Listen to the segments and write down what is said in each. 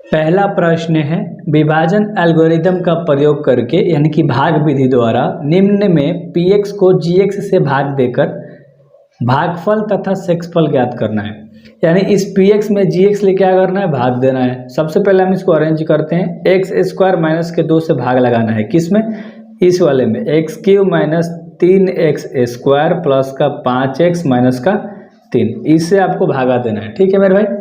पहला प्रश्न है विभाजन एल्गोरिदम का प्रयोग करके यानी कि भाग विधि द्वारा निम्न में px को gx से भाग देकर भागफल तथा शेषफल ज्ञात करना है। यानी इस px में gx ले क्या करना है, भाग देना है। सबसे पहले हम इसको अरेंज करते हैं। एक्स स्क्वायर माइनस के 2 से भाग लगाना है, किसमें, इस वाले में। X cube minus 3x square plus का 5x माइनस का 3, इससे आपको भागा देना है। ठीक है मेरे भाई,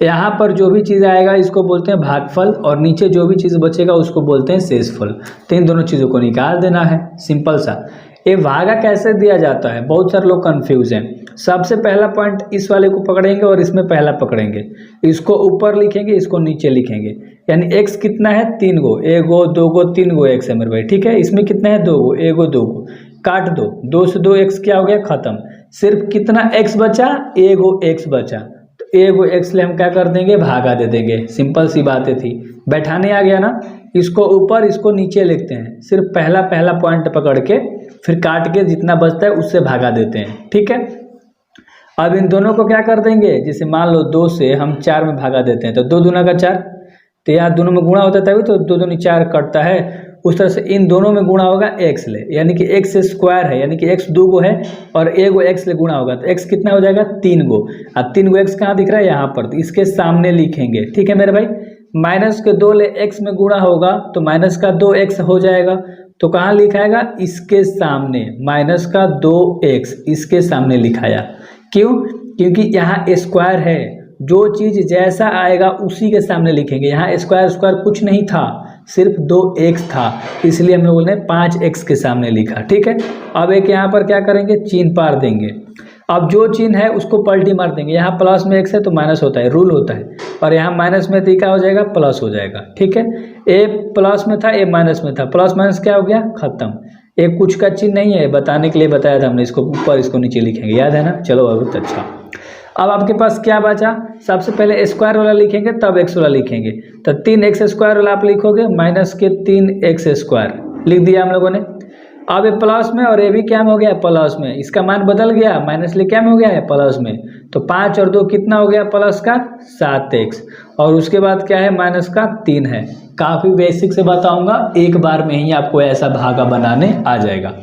यहाँ पर जो भी चीज़ आएगा इसको बोलते हैं भागफल और नीचे जो भी चीज़ बचेगा उसको बोलते हैं शेषफल। तो इन दोनों चीज़ों को निकाल देना है, सिंपल सा। ये भागा कैसे दिया जाता है, बहुत सारे लोग कंफ्यूज हैं। सबसे पहला पॉइंट इस वाले को पकड़ेंगे और इसमें पहला पकड़ेंगे, इसको ऊपर लिखेंगे, इसको नीचे लिखेंगे। यानी x कितना है, 3 गो, 1 गो 2 गो 3 गो x है मेरे भाई। ठीक है, इसमें कितना है, 2 गो, 1 गो 2 गो, काट दो, 2 से 2 x क्या हो गया, खत्म। सिर्फ कितना x बचा, 1 गो x बचा, तो 1 गो x ले हम क्या कर देंगे, भागा दे देंगे। सिंपल सी बातें थी, बैठाने आ गया ना। इसको ऊपर इसको नीचे लिखते हैं, सिर्फ पहला पहला पॉइंट पकड़ के फिर काट के जितना बचता है उससे भागा देते हैं। ठीक है, अब इन दोनों को क्या कर देंगे, जैसे मान लो 2 से हम 4 में भागा देते हैं तो 2 दूना का 4, तो यहाँ दोनों में गुणा होता है तभी तो 2 दूनी 4 कटता है। उस तरह से इन दोनों में गुणा होगा x ले, यानी कि x स्क्वायर है, यानी कि x 2 गो है और 1 गो x ले गुणा होगा तो x कितना हो जाएगा, 3 गो। अब 3 गो x कहाँ दिख रहा है, यहाँ पर, तो इसके सामने लिखेंगे। ठीक है मेरे भाई, माइनस के 2 ले x में गुणा होगा तो माइनस का 2x हो जाएगा, तो कहाँ लिखाएगा, इसके सामने, माइनस का 2x इसके सामने लिखाया। क्यों, क्योंकि यहाँ स्क्वायर है, जो चीज़ जैसा आएगा उसी के सामने लिखेंगे। यहाँ स्क्वायर स्क्वायर कुछ नहीं था, सिर्फ 2x था, इसलिए हम लोगों ने 5x के सामने लिखा। ठीक है, अब एक यहाँ पर क्या करेंगे, चिन्ह पार देंगे। अब जो चिन्ह है उसको पलटी मार देंगे। यहाँ प्लस में x है तो माइनस होता है, रूल होता है, और यहाँ माइनस में तो क्या हो जाएगा, प्लस हो जाएगा। ठीक है, a प्लस में था, a माइनस में था, प्लस माइनस क्या हो गया, खत्म। एक कुछ का चिन्ह नहीं है, बताने के लिए बताया था हमने, इसको ऊपर इसको नीचे लिखेंगे, याद है ना। चलो बहुत अच्छा। अब आपके पास क्या बचा, सबसे पहले स्क्वायर वाला लिखेंगे तब x वाला लिखेंगे, तो 3x स्क्वायर वाला आप लिखोगे, माइनस के 3x स्क्वायर लिख दिया हम लोगों ने। अब ये प्लस में और ये भी क्या में हो गया, प्लस में, इसका मान बदल गया, माइनस ले क्या में हो गया है, प्लस में। तो 5 और 2 कितना हो गया, प्लस का 7x, और उसके बाद क्या है, माइनस का 3 है। काफ़ी बेसिक से बताऊंगा, एक बार में ही आपको ऐसा भागा बनाने आ जाएगा।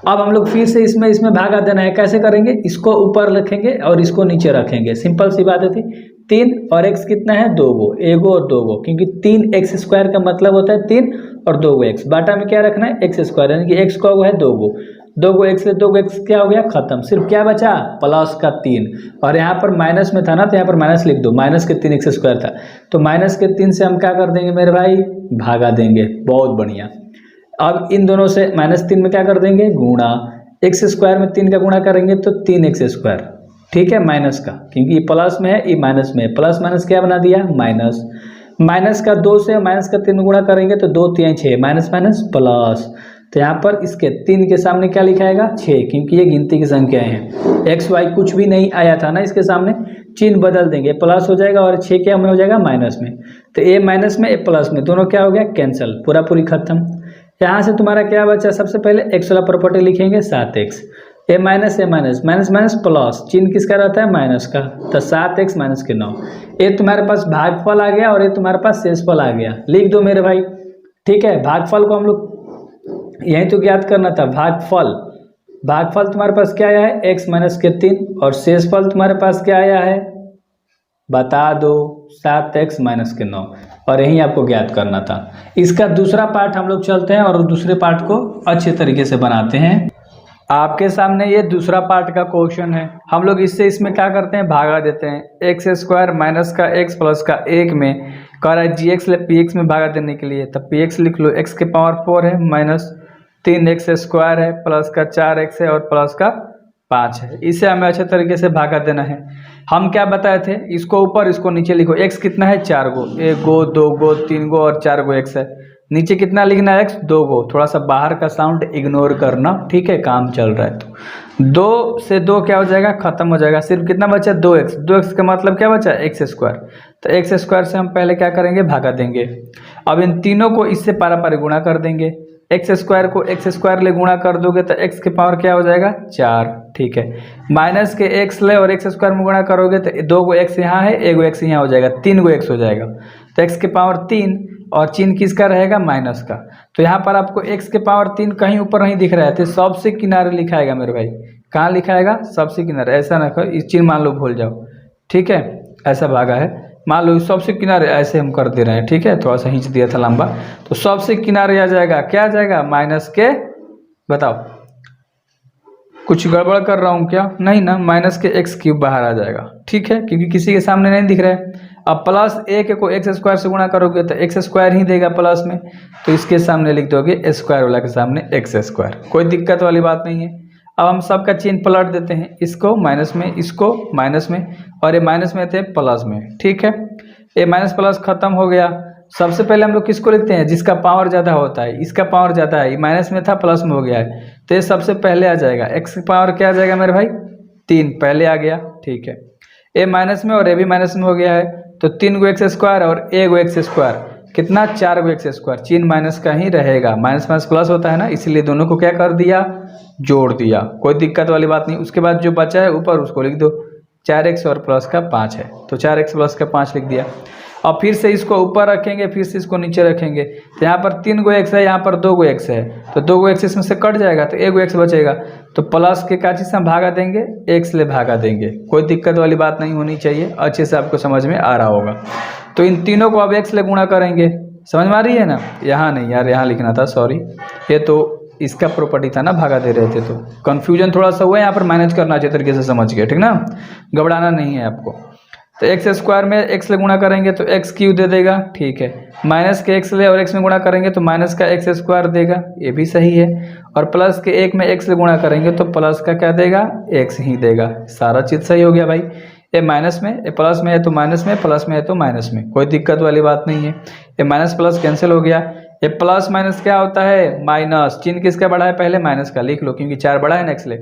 अब हम लोग फिर से इसमें भागा देना है, कैसे करेंगे, इसको ऊपर रखेंगे और इसको नीचे रखेंगे। सिंपल सी बात थी। 3 और x कितना है, 2 गो, 1 गो और 2 गो, क्योंकि 3x स्क्वायर का मतलब होता है 3 और 2 गो x। बाटा में क्या रखना है, x स्क्वायर, यानी कि x का वो है 2 गो, 2 गो x ले 2 गो x क्या हो गया, खत्म। सिर्फ क्या बचा, प्लस का 3, और यहाँ पर माइनस में था ना तो यहाँ पर माइनस लिख दो, माइनस के 3x स्क्वायर था, तो माइनस के 3 से हम क्या कर देंगे मेरे भाई, भागा देंगे। बहुत बढ़िया। अब इन दोनों से -3 में क्या कर देंगे, गुणा, x स्क्वायर में 3 का गुणा करेंगे तो 3x स्क्वायर। ठीक है, माइनस का, क्योंकि ये प्लस में है, ये माइनस में है, प्लस माइनस क्या बना दिया, माइनस। माइनस का 2 से माइनस का 3 गुणा करेंगे तो 2 3 6, माइनस माइनस प्लस। तो यहाँ पर इसके 3 के सामने क्या लिखाएगा, 6, क्योंकि ये गिनती की संख्याएं हैं। x y कुछ भी नहीं आया था ना इसके सामने, चिन्ह बदल देंगे, प्लस हो जाएगा और 6 क्या में हो जाएगा, माइनस में। तो a माइनस में a प्लस में, दोनों क्या हो गया, कैंसिल, पूरा पूरी खत्म। यहाँ से तुम्हारा क्या बचा, सबसे पहले x वाला प्रॉपर्टी लिखेंगे, 7x, a minus minus minus plus, चिन्ह किसका रहता है, माइनस का, तो 7x माइनस के 9। ये तुम्हारे पास भागफल आ गया और ये तुम्हारे पास शेषफल आ गया, लिख दो मेरे भाई। ठीक है, भागफल को हम लोग यही तो ज्ञात करना था, भागफल तुम्हारे पास क्या आया है, x माइनस के 3, और शेषफल तुम्हारे पास क्या आया है, बता दो, 7x माइनस के 9, और यही आपको ज्ञात करना था। इसका दूसरा पार्ट हम लोग चलते हैं और दूसरे पार्ट को अच्छे तरीके से बनाते हैं। आपके सामने ये दूसरा पार्ट का क्वेश्चन है। हम लोग इसमें क्या करते हैं, भागा देते हैं। एक्स स्क्वायर माइनस का x प्लस का 1 में कह रहा है gx ले px में भागा देने के लिए, तब px लिख लो, x के पावर 4 है, माइनस 3x स्क्वायर है, प्लस का 4x है और प्लस का 5 है। इसे हमें अच्छे तरीके से भागा देना है। हम क्या बताए थे, इसको ऊपर इसको नीचे लिखो। x कितना है, 4 गो, 1 गो 2 गो 3 गो और 4 गो x है। नीचे कितना लिखना है, x 2 गो, थोड़ा सा बाहर का साउंड इग्नोर करना, ठीक है, काम चल रहा है। तो 2 से 2 क्या हो जाएगा, खत्म हो जाएगा। सिर्फ कितना बचा, 2x, 2x का मतलब क्या बचा, x स्क्वायर। तो x स्क्वायर से हम पहले क्या करेंगे, भागा देंगे। अब इन तीनों को इससे पारा गुणा कर देंगे। एक्स स्क्वायर को एक्स स्क्वायर ले गुणा कर दोगे तो एक्स के पावर क्या हो जाएगा, 4, ठीक है। माइनस के एक्स ले और एक्स स्क्वायर में गुणा करोगे तो 2 गो एक्स यहाँ है, 1 गो एक्स यहाँ हो जाएगा, 3 गो एक्स हो जाएगा। तो x के पावर 3 और चिन्ह किसका रहेगा, माइनस का। तो यहाँ पर आपको x के पावर 3 कहीं ऊपर नहीं दिख रहा है, तो सबसे किनारे लिखाएगा मेरे भाई। कहाँ लिखाएगा, सबसे किनारे। ऐसा ना करो, इस चिन्ह मान लो भूल जाओ, ठीक है। ऐसा भागा है, मान लो सबसे किनारे ऐसे हम कर दे रहे हैं, ठीक है। थोड़ा सा खींच दिया था लंबा, तो सबसे किनारे आ जाएगा, क्या आ जाएगा, माइनस के, बताओ कुछ गड़बड़ कर रहा हूँ क्या, नहीं ना, माइनस के x³ बाहर आ जाएगा, ठीक है, क्योंकि किसी के सामने नहीं दिख रहा है। अब प्लस a के को x² से गुणा करोगे तो x² ही देगा प्लस में, तो इसके सामने लिख दोगे स्क्वायर वाला के सामने x², कोई दिक्कत वाली बात नहीं है। अब हम सबका चिन्ह पलट देते हैं, इसको माइनस में, इसको माइनस में, और ये माइनस में थे प्लस में, ठीक है। ये माइनस प्लस खत्म हो गया। सबसे पहले हम लोग किसको लिखते हैं, जिसका पावर ज़्यादा होता है। इसका पावर ज़्यादा है, ये माइनस में था प्लस में हो गया है, तो ये सबसे पहले आ जाएगा। x पावर क्या आ जाएगा मेरे भाई, 3 पहले आ गया, ठीक है। ए माइनस में और ए भी माइनस में हो गया है, तो 3 गो x² और ए गो x², कितना, 4 गो x²। चिन्ह माइनस का ही रहेगा, माइनस माइनस प्लस होता है ना, इसलिए दोनों को क्या कर दिया, जोड़ दिया, कोई दिक्कत वाली बात नहीं। उसके बाद जो बचा है ऊपर उसको लिख दो, 4x और प्लस का 5 है, तो 4x प्लस का 5 लिख दिया। और फिर से इसको ऊपर रखेंगे, फिर से इसको नीचे रखेंगे, तो यहाँ पर 3 गो x है, यहाँ पर 2 गो x है, तो 2 गो x इसमें से कट जाएगा, तो 1 गो x बचेगा। तो प्लस के का चीज़ से हम भागा देंगे, x ले भागा देंगे, कोई दिक्कत वाली बात नहीं होनी चाहिए, अच्छे से आपको समझ में आ रहा होगा। तो इन तीनों को अब x ले गुणा करेंगे, समझ में आ रही है ना। यहाँ नहीं यार, यहाँ लिखना था, सॉरी, ये तो इसका प्रॉपर्टी था ना, भागा दे रहे थे, तो कन्फ्यूजन थोड़ा सा हुआ, यहाँ पर मैनेज करना अच्छे तरीके से समझ गए, ठीक ना, घबराना नहीं है आपको। तो x² में x ले गुणा करेंगे तो x³ दे देगा, ठीक है। माइनस के x ले और x में गुणा करेंगे तो माइनस का x² देगा, ये भी सही है। और प्लस के 1 में x ले गुणा करेंगे तो प्लस का क्या देगा, x ही देगा। सारा चीज़ सही हो गया भाई। ये माइनस में, ये प्लस में है तो माइनस में, प्लस में है तो माइनस में, कोई दिक्कत वाली बात नहीं है। ये माइनस प्लस कैंसिल हो गया। ये प्लस माइनस क्या होता है, माइनस। चिन्ह किसका बड़ा है, पहले माइनस का लिख लो, क्योंकि 4 बड़ा है ना x ले,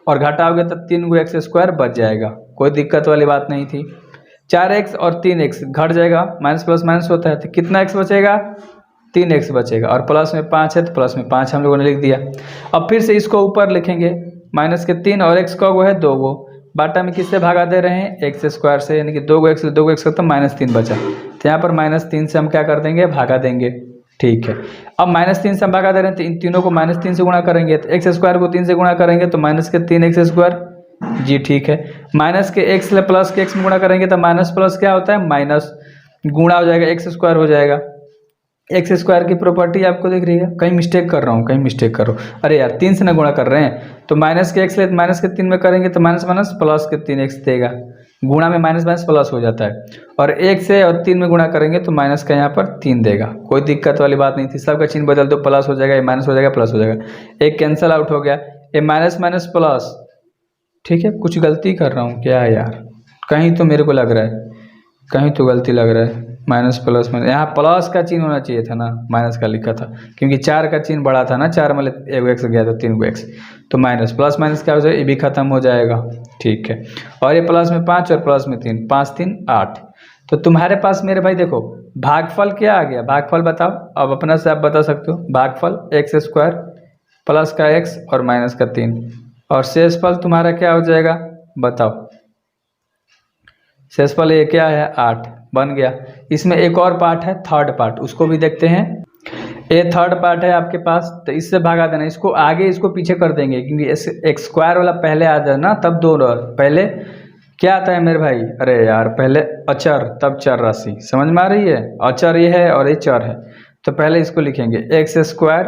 और घटाओगे तो 3 गो x² बच जाएगा, कोई दिक्कत वाली बात नहीं थी। 4x और 3x घट जाएगा, माइनस प्लस माइनस होता है, तो कितना x बचेगा, 3x बचेगा। और प्लस में 5 है तो प्लस में 5 हम लोगों ने लिख दिया। अब फिर से इसको ऊपर लिखेंगे, माइनस के 3 और x का वो है 2 गो, बाटा में किससे भागा दे रहे हैं, x² से, यानी कि 2 गो x तो -3 बचा, तो यहाँ पर -3 से हम क्या कर देंगे, भागा देंगे, ठीक है। अब -3 से हम भागा दे रहे हैं, तो इन तीनों को -3 से गुणा करेंगे, तो x² को 3 से गुणा करेंगे तो माइनस के 3x², जी ठीक है। माइनस के x ले प्लस के x में गुणा करेंगे तो माइनस प्लस क्या होता है, माइनस, गुणा हो जाएगा, x² हो जाएगा। x² की प्रॉपर्टी आपको दिख रही है, कहीं मिस्टेक कर रहा हूँ, कहीं मिस्टेक कर रहा हूँ, अरे यार 3 से ना गुणा कर रहे हैं, तो माइनस के x ले माइनस के 3 में करेंगे तो माइनस माइनस प्लस के 3x देगा, गुणा में माइनस माइनस प्लस हो जाता है। और 1 से और 3 में गुणा करेंगे तो माइनस का यहाँ पर 3 देगा, कोई दिक्कत वाली बात नहीं थी। सबका चिन्ह बदल दो, प्लस हो जाएगा, ये माइनस हो जाएगा, प्लस हो जाएगा, एक कैंसिल आउट हो गया, ये माइनस माइनस प्लस, ठीक है। कुछ गलती कर रहा हूँ क्या यार, कहीं तो मेरे को लग रहा है, कहीं तो गलती लग रहा है, माइनस प्लस में यहाँ प्लस का चिन्ह होना चाहिए था ना, माइनस का लिखा था, क्योंकि 4 का चिन्ह बड़ा था ना, 4 में 1 गो x गया तो 3 गो x, तो माइनस प्लस माइनस क्या हो जाएगा, ये भी खत्म हो जाएगा, ठीक है। और ये प्लस में 5 और प्लस में 3, 5 3 8। तो तुम्हारे पास मेरे भाई देखो भागफल क्या आ गया, भागफल बताओ, अब अपना से आप बता सकते हो। भागफल x² प्लस का x और माइनस का 3, और शेषफल तुम्हारा क्या हो जाएगा, बताओ। शेषफल ये क्या है, 8 बन गया। इसमें एक और पार्ट है, थर्ड पार्ट, उसको भी देखते हैं। ये थर्ड पार्ट है आपके पास, तो इससे भागा देना, इसको आगे इसको पीछे कर देंगे, क्योंकि x² वाला पहले आ जाए ना, तब 2 पहले क्या आता है मेरे भाई, अरे यार पहले अचर तब चर राशि, समझ में आ रही है। अचर ये है और ये चर है, तो पहले इसको लिखेंगे, x²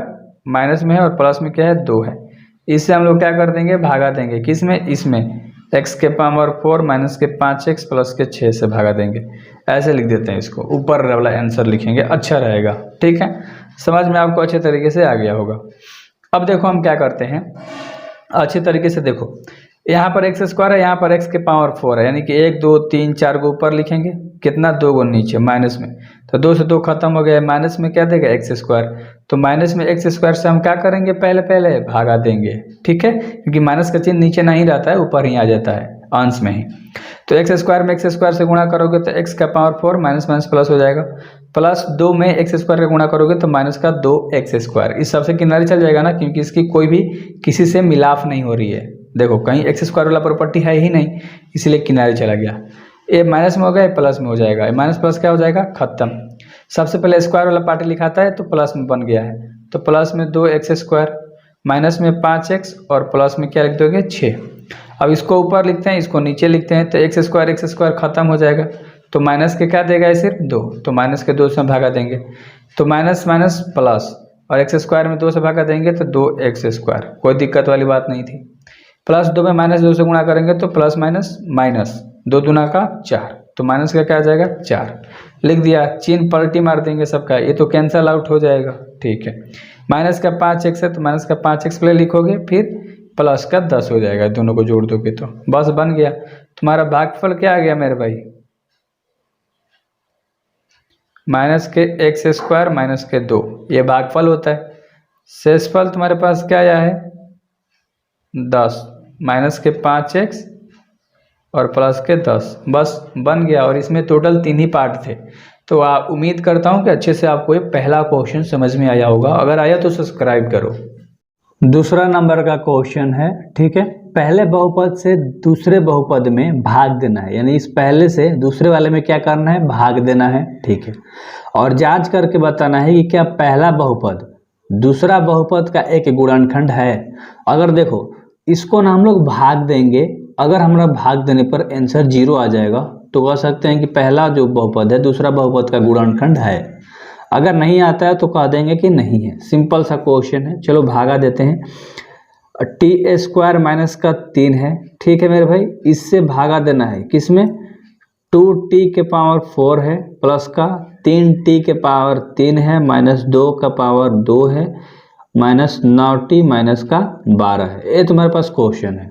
माइनस में है और प्लस में क्या है, 2 है। इससे हम लोग क्या कर देंगे, भागा देंगे, किस में, इसमें x के पावर 4 माइनस के 5x प्लस के 6 से भागा देंगे, ऐसे लिख देते हैं इसको, ऊपर वाला आंसर लिखेंगे, अच्छा रहेगा, ठीक है। समझ में आपको अच्छे तरीके से आ गया होगा। अब देखो हम क्या करते हैं, अच्छे तरीके से देखो, यहाँ पर x² है, यहाँ पर x के पावर 4 है, यानी कि 1 2 3 4 गो ऊपर लिखेंगे, कितना, 2 गो नीचे माइनस में, तो 2 से 2 खत्म हो गया, माइनस में क्या देगा, x², तो माइनस में x² से हम क्या करेंगे, पहले भागा देंगे, ठीक है, क्योंकि माइनस का चिन्ह नीचे नहीं रहता है, ऊपर ही आ जाता है, अंश में ही। तो x² में x² से गुणा करोगे तो x का पावर 4 माइनस माइनस प्लस हो जाएगा, प्लस 2 में x² का गुणा करोगे तो माइनस का 2x², इस सबसे किनारे चल जाएगा ना, क्योंकि इसकी कोई भी किसी से मिलाप नहीं हो रही है। देखो कहीं x² वाला प्रॉपर्टी है ही नहीं, इसलिए किनारे चला गया। ए माइनस में हो गया, ए प्लस में हो जाएगा, ए माइनस प्लस क्या हो जाएगा, खत्म। सबसे पहले स्क्वायर वाला पार्ट लिखाता है तो प्लस में बन गया है, तो प्लस में 2x², माइनस में 5x और प्लस में क्या लिख दोगे 6। अब इसको ऊपर लिखते हैं, इसको नीचे लिखते हैं, तो x² खत्म हो जाएगा, तो माइनस के क्या देगा, सिर्फ 2, तो माइनस के 2 से भागा देंगे, तो माइनस माइनस प्लस, और x² में 2 से भागा देंगे तो 2x², कोई दिक्कत वाली बात नहीं थी। प्लस 2 में माइनस 2 से गुणा करेंगे तो प्लस माइनस माइनस, 2 दूना का 4, तो माइनस का क्या आ जाएगा 4, लिख दिया। चिन्ह पलटी मार देंगे सबका, ये तो कैंसल आउट हो जाएगा, ठीक है। माइनस का 5x है तो माइनस का 5x पहले लिखोगे, फिर प्लस का 10 हो जाएगा, दोनों को जोड़ दोगे तो बस बन गया। तुम्हारा भागफल क्या आ गया मेरे भाई, माइनस के x² माइनस के 2, ये भागफल होता है। शेषफल तुम्हारे पास क्या आया है 10, माइनस के 5x और प्लस के 10, बस बन गया। और इसमें टोटल 3 ही पार्ट थे, तो आप उम्मीद करता हूँ कि अच्छे से आपको ये पहला क्वेश्चन समझ में आया होगा, अगर आया तो सब्सक्राइब करो। दूसरा नंबर का क्वेश्चन है, ठीक है। पहले बहुपद से दूसरे बहुपद में भाग देना है, यानी इस पहले से दूसरे वाले में क्या करना है, भाग देना है, ठीक है। और जांच करके बताना है कि क्या पहला बहुपद दूसरा बहुपद का एक गुणनखंड है। अगर देखो इसको ना हम लोग भाग देंगे, अगर हमारा भाग देने पर आंसर 0 आ जाएगा तो कह सकते हैं कि पहला जो बहुपद है दूसरा बहुपद का गुणनखंड है। अगर नहीं आता है तो कह देंगे कि नहीं है। सिंपल सा क्वेश्चन है, चलो भागा देते हैं। t² माइनस का 3 है, ठीक है मेरे भाई, इससे भागा देना है किसमें, 2t के पावर 4 है, प्लस का 3t के पावर 3 है, माइनस 2 का पावर 2 है, माइनस 9t माइनस का 12 है। ये तुम्हारे पास क्वेश्चन है।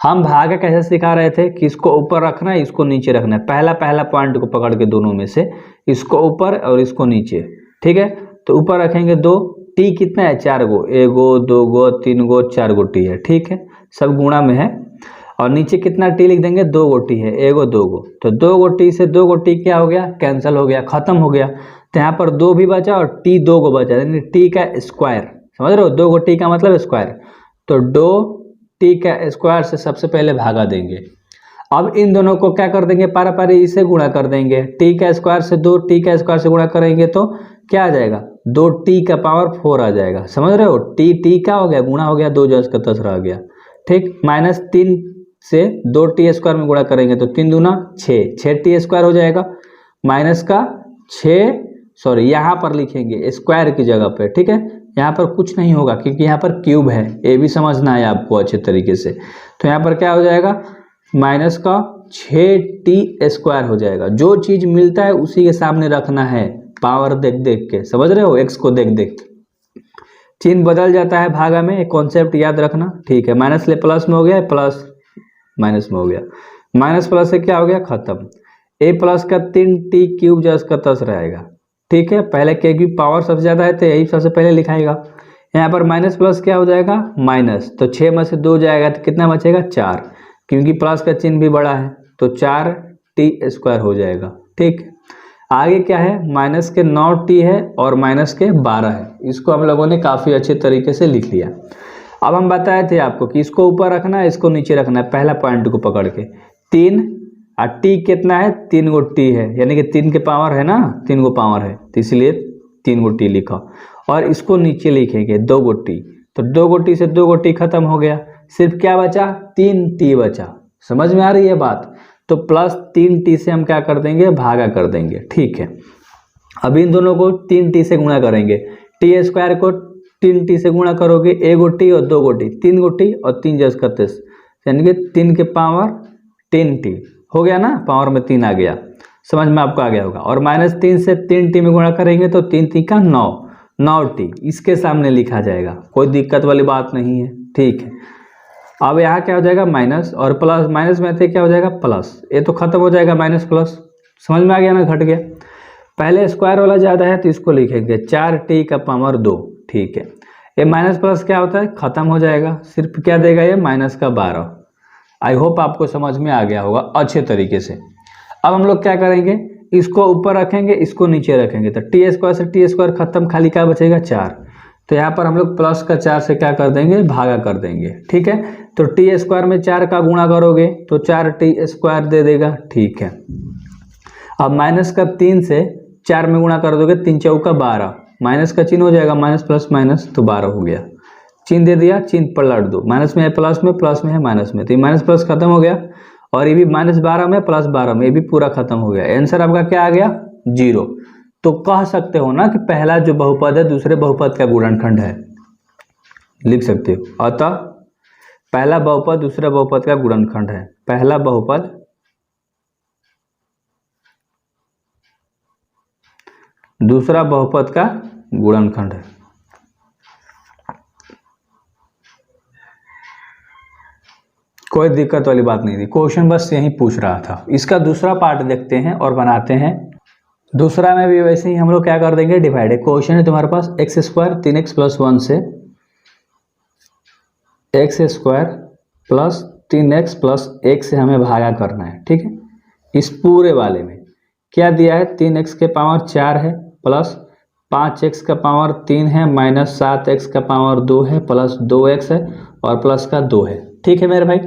हम भागा कैसे सिखा रहे थे कि इसको ऊपर रखना है, इसको नीचे रखना है, पहला पॉइंट को पकड़ के दोनों में से, इसको ऊपर और इसको नीचे, ठीक है। तो ऊपर रखेंगे 2, टी कितना है 4 गो, 1 गो 2 गो 3 गो 4 गो टी है, ठीक है, सब गुणा में है। और नीचे कितना टी लिख देंगे, 2 गो टी है, 1 गो 2 गो, तो 2 गो टी से 2 गो टी क्या हो गया, कैंसिल हो गया, खत्म हो गया। तो यहाँ पर 2 भी बचा और टी 2 गो बचा, यानी टी का स्क्वायर, समझ रहे हो, 2 गो टी का मतलब स्क्वायर, तो 2 टी का स्क्वायर से सबसे पहले भागा देंगे। अब इन दोनों को क्या कर देंगे, पारा पारी इसे गुणा कर देंगे, टी का स्क्वायर से 2 टी का स्क्वायर से गुणा करेंगे तो क्या आ जाएगा, 2t का पावर 4 आ जाएगा, समझ रहे हो, टी का हो गया गुणा हो गया, 2 10 का 10 रह गया, ठीक। माइनस 3 से 2t² में गुणा करेंगे तो 3 दूना 6t² हो जाएगा, माइनस का 6, सॉरी यहाँ पर लिखेंगे स्क्वायर की जगह पे, ठीक है, यहाँ पर कुछ नहीं होगा क्योंकि यहाँ पर क्यूब है, ये भी समझना है आपको अच्छे तरीके से। तो यहाँ पर क्या हो जाएगा, माइनस का 6t² हो जाएगा। जो चीज मिलता है उसी के सामने रखना है, पावर देख देख के, समझ रहे हो, x को देख देख के चिन्ह बदल जाता है भागा में, एक कॉन्सेप्ट याद रखना, ठीक है। माइनस ले प्लस में हो गया, प्लस माइनस में हो गया, माइनस प्लस से क्या हो गया, खत्म। a प्लस का 3t³ जस का 10 रहेगा, ठीक है। पहले के की पावर सबसे ज्यादा है तो यही सबसे पहले लिखाएगा। यहाँ पर माइनस प्लस क्या हो जाएगा, माइनस, तो 6 में से 2 जाएगा तो कितना बचेगा 4, क्योंकि प्लस का चिन्ह भी बड़ा है तो 4t² हो जाएगा, ठीक। आगे क्या है, माइनस के 9t है और माइनस के 12 है, इसको हम लोगों ने काफ़ी अच्छे तरीके से लिख लिया। अब हम बताए थे आपको कि इसको ऊपर रखना है, इसको नीचे रखना है, पहला पॉइंट को पकड़ के। 3 और टी कितना है, 3 गो टी है, यानी कि 3 के पावर है ना, 3 गो पावर है तो इसलिए 3 गो टी लिखा। और इसको नीचे लिखेंगे 2 गो टी, तो 2 गो टी से 2 गो टी खत्म हो गया, सिर्फ क्या बचा, 3t बचा। समझ में आ रही है बात, तो प्लस 3t से हम क्या कर देंगे, भागा कर देंगे, ठीक है। अब इन दोनों को 3t से गुणा करेंगे, t² को 3t से गुणा करोगे, 1 गो टी और 2 गो टी, 3 गो टी और 3 जस का 30, यानी कि 3 के पावर 10t हो गया ना, पावर में 3 आ गया, समझ में आपको आ गया होगा। और माइनस 3 से 3t में गुणा करेंगे तो 3 3 का 9, 9t इसके सामने लिखा जाएगा, कोई दिक्कत वाली बात नहीं है, ठीक है। अब यहाँ क्या हो जाएगा, माइनस और प्लस, माइनस में थे क्या हो जाएगा प्लस, ये तो खत्म हो जाएगा माइनस प्लस, समझ में आ गया ना, घट गया। पहले स्क्वायर वाला ज़्यादा है तो इसको लिखेंगे 4t का पावर 2, ठीक है। ये माइनस प्लस क्या होता है, खत्म हो जाएगा, सिर्फ क्या देगा ये, माइनस का 12। आई होप आपको समझ में आ गया होगा अच्छे तरीके से। अब हम लोग क्या करेंगे, इसको ऊपर रखेंगे, इसको नीचे रखेंगे, तो t² से t² खत्म, खाली क्या बचेगा 4, तो यहाँ पर हम लोग प्लस का 4 से क्या कर देंगे, भागा कर देंगे। ठीक है, तो टी स्क्वायर में 4 का गुणा करोगे तो 4t² दे देगा। ठीक है, अब माइनस का 3 से 4 में गुणा कर दोगे, 3 चौका 12, माइनस का चिन्ह हो जाएगा, माइनस प्लस माइनस तो 12 हो गया। चिन्ह दे दिया, चिन्ह पलट दो, माइनस में है प्लस में, प्लस में है माइनस में, तो ये माइनस प्लस खत्म हो गया, और ये भी -12 में प्लस 12 में, ये भी पूरा खत्म हो गया। आंसर आपका क्या आ गया, 0। तो कह सकते हो ना कि पहला जो बहुपद है दूसरे बहुपद का गुणनखंड है, लिख सकते हो। अतः पहला बहुपद दूसरे बहुपद का गुणनखंड है, पहला बहुपद दूसरा बहुपद का गुणनखंड है। कोई दिक्कत वाली बात नहीं थी, क्वेश्चन बस यही पूछ रहा था। इसका दूसरा पार्ट देखते हैं और बनाते हैं। दूसरा में भी वैसे ही हम लोग क्या कर देंगे, डिवाइड है। क्वेश्चन है तुम्हारे पास x² 3x + 1 से x² + 3x + 1 से हमें भागा करना है। ठीक है, इस पूरे वाले में क्या दिया है, 3x के पावर 4 है, प्लस 5x का पावर 3 है, माइनस 7x का पावर 2 है, प्लस 2x है, और प्लस का 2 है। ठीक है मेरे भाई,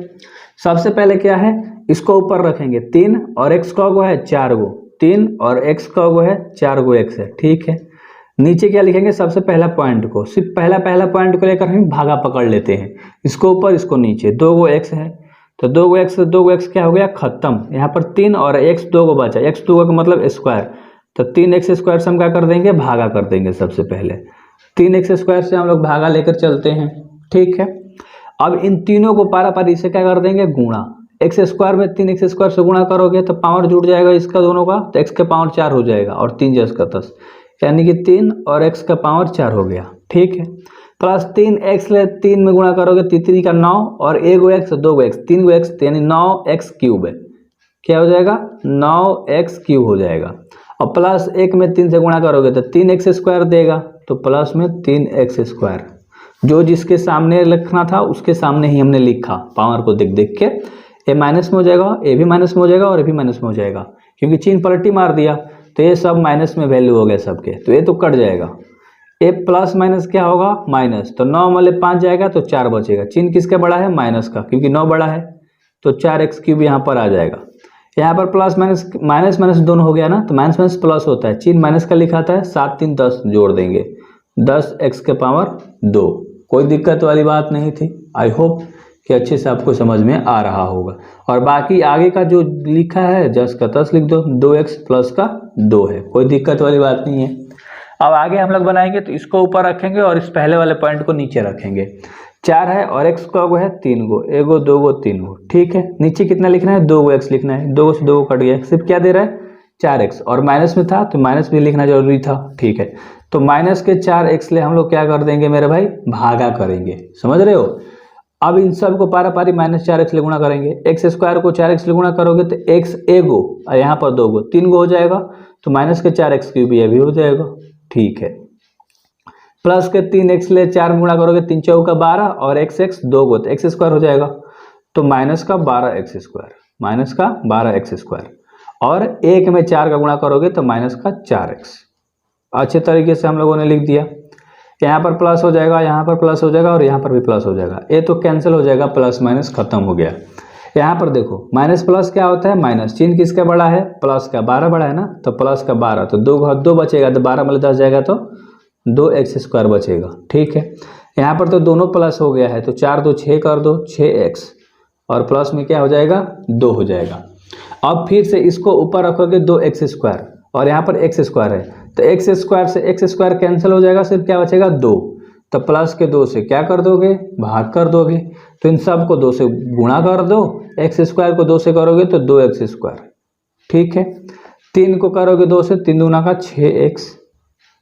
सबसे पहले क्या है, इसको ऊपर रखेंगे, 3 और x का गो है 4 गो, 3 और x का गो है 4 गो x है। ठीक है, नीचे क्या लिखेंगे, सबसे पहला पॉइंट को, सिर्फ पहला पॉइंट को लेकर हम भागा पकड़ लेते हैं, इसको ऊपर इसको नीचे, 2 गो x है, तो 2 गो x से 2 गो x क्या हो गया, खत्म। यहाँ पर 3 और x 2 गो बचा, x 2 का मतलब स्क्वायर, तो 3x² से हम क्या कर देंगे, भागा कर देंगे। सबसे पहले 3x² से हम लोग भागा लेकर चलते हैं। ठीक है, अब इन तीनों को पारापारी से क्या कर देंगे, गुणा। x² में 3x² से गुणा करोगे तो पावर जुड़ जाएगा इसका दोनों का, तो x का पावर 4 हो जाएगा, और 3 × का 10, यानी कि 3 और x का पावर 4 हो गया। ठीक है, प्लस 3x ले 3 में गुणा करोगे, 3 का 9, और 1 गो x 2 गो x 3 गो x, यानी 9x³ है, क्या हो जाएगा, 9x³ हो जाएगा। और प्लस 1 में 3 से गुणा करोगे तो 3x² देगा, तो प्लस में 3x², जो जिसके सामने लिखना था उसके सामने ही हमने लिखा, पावर को देख देख के। ए माइनस में हो जाएगा, ए भी माइनस में हो जाएगा, और ए भी माइनस में हो जाएगा, क्योंकि चिन्ह पलटी मार दिया, तो ये सब माइनस में वैल्यू हो गया सबके, तो ये तो कट जाएगा। ए प्लस माइनस क्या होगा, माइनस, तो 9 में 5 जाएगा तो 4 बचेगा। चिन्ह किसका बड़ा है, माइनस का, क्योंकि 9 बड़ा है, तो 4x³ यहाँ पर आ जाएगा। यहाँ पर प्लस माइनस माइनस माइनस दोनों हो गया ना, तो माइनस माइनस प्लस होता है, चिन्ह माइनस का लिखा आता है, 7 3 10 जोड़ देंगे, 10x² 2। कोई दिक्कत वाली बात नहीं थी। आई होप कि अच्छे से आपको समझ में आ रहा होगा। और बाकी आगे का जो लिखा है 10 का 10 लिख दो, 2x प्लस का 2 है, कोई दिक्कत वाली बात नहीं है। अब आगे हम लोग बनाएंगे तो इसको ऊपर रखेंगे और इस पहले वाले पॉइंट को नीचे रखेंगे। 4 है और x का गो है 3 गो, 1 गो 2 गो 3 गो। ठीक है, नीचे कितना लिखना है, 2 गो x लिखना है, 2 से 2 गो कट गया, सिर्फ क्या दे रहा है, 4x, और माइनस में था तो माइनस भी लिखना जरूरी था। ठीक है, तो माइनस के 4x ले हम लोग क्या कर देंगे मेरे भाई, भागा करेंगे, समझ रहे हो। अब इन सब को पारा-पारी -4x ले गुणा करेंगे, x² को 4x ले गुणा करोगे तो x 1 गो, और यहाँ पर 2 गो, 3 गो हो जाएगा, तो माइनस के 4x³ ये भी हो जाएगा। ठीक है, प्लस के 3x ले 4 में गुणा करोगे, 3 चौका 12, और x 2 गो, तो x² हो जाएगा, तो माइनस का 12x², माइनस का 12x², और 1 में 4 का गुणा करोगे तो माइनस का 4x। अच्छे तरीके से हम लोगों ने लिख दिया। यहाँ पर प्लस हो जाएगा, यहाँ पर प्लस हो जाएगा, और यहाँ पर भी प्लस हो जाएगा, ये तो कैंसिल हो जाएगा, प्लस माइनस खत्म हो गया। यहाँ पर देखो माइनस प्लस क्या होता है, माइनस, चिन्ह किसका बड़ा है, प्लस का, 12 बड़ा है ना, तो प्लस का 12, तो 2 बचेगा, तो 12 में 10 जाएगा तो 2x² बचेगा। ठीक है, यहाँ पर तो दोनों प्लस हो गया है, तो 4 2 6 कर दो, 6x, और प्लस में क्या हो जाएगा, 2 हो जाएगा। अब फिर से इसको ऊपर रखोगे 2x², और यहाँ पर x² है, तो x² से x² कैंसिल हो जाएगा, सिर्फ क्या बचेगा, 2, तो प्लस के 2 से क्या कर दोगे, भाग कर दोगे, तो इन सब को 2 से गुणा कर दो, x² को 2 से करोगे तो 2x²। ठीक है, 3 को करोगे 2 से, 3 दूना का 6x।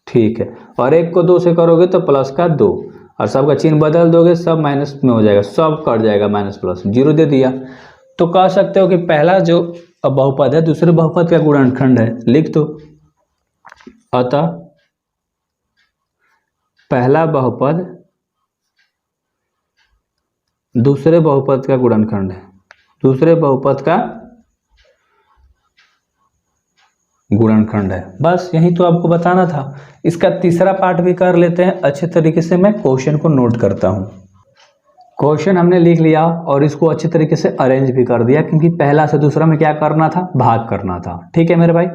ठीक है, और 1 को 2 से करोगे तो प्लस का 2, और सबका चिन्ह बदल दोगे, सब माइनस में हो जाएगा, सब कट जाएगा, माइनस प्लस 0 दे दिया। तो कह सकते हो कि पहला जो बहुपद है दूसरे बहुपद का गुणनखंड है, लिख दो। अतः पहला बहुपद दूसरे बहुपद का गुणनखंड है, दूसरे बहुपद का गुणनखंड है। बस यही तो आपको बताना था। इसका तीसरा पार्ट भी कर लेते हैं अच्छे तरीके से। मैं क्वेश्चन को नोट करता हूँ। क्वेश्चन हमने लिख लिया और इसको अच्छे तरीके से अरेंज भी कर दिया, क्योंकि पहला से दूसरा में क्या करना था, भाग करना था। ठीक है मेरे भाई,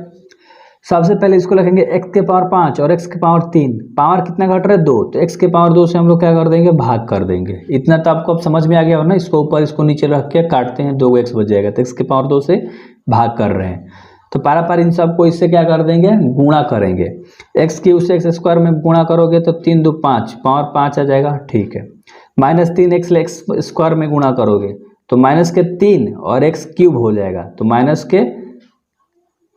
सबसे पहले इसको लिखेंगे x के पावर 5 और x के पावर 3। पावर कितना घट रहा है, 2, तो x के पावर 2 से हम लोग क्या कर देंगे, भाग कर देंगे। इतना तो आपको अब समझ में आ गया हो ना। इसको ऊपर इसको नीचे रख के काटते हैं, 2x बच जाएगा। तो x के पावर 2 से भाग कर रहे हैं, तो पार इन सबको इससे क्या कर देंगे, गुणा करेंगे। x क्यूब से x स्क्वायर में गुणा करोगे तो 3 2 5, पावर 5 आ जाएगा। ठीक है, माइनस 3x एक्स स्क्वायर में गुणा करोगे तो माइनस के 3 और x क्यूब हो जाएगा, तो माइनस के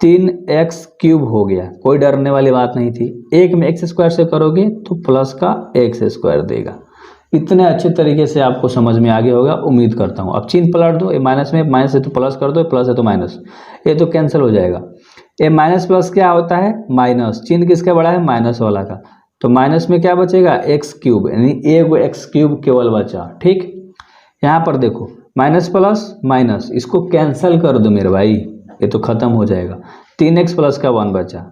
3x क्यूब हो गया। कोई डरने वाली बात नहीं थी। एक में x स्क्वायर से करोगे तो प्लस का x स्क्वायर देगा। इतने अच्छे तरीके से आपको समझ में आ गया होगा, उम्मीद करता हूँ। अब चिन्ह पलट दो, ये माइनस में माइनस है तो प्लस कर दो, प्लस है तो माइनस, ये तो कैंसिल हो जाएगा। ये माइनस प्लस क्या होता है, माइनस। चिन्ह किसका बड़ा है, माइनस वाला का। तो माइनस में क्या बचेगा, एक्स क्यूब, यानी एक एक्स क्यूब केवल बचा। ठीक, यहाँ पर देखो माइनस प्लस माइनस, इसको कैंसिल कर दो मेरे भाई, ये तो खत्म हो जाएगा। 3x प्लस का 1 बचा,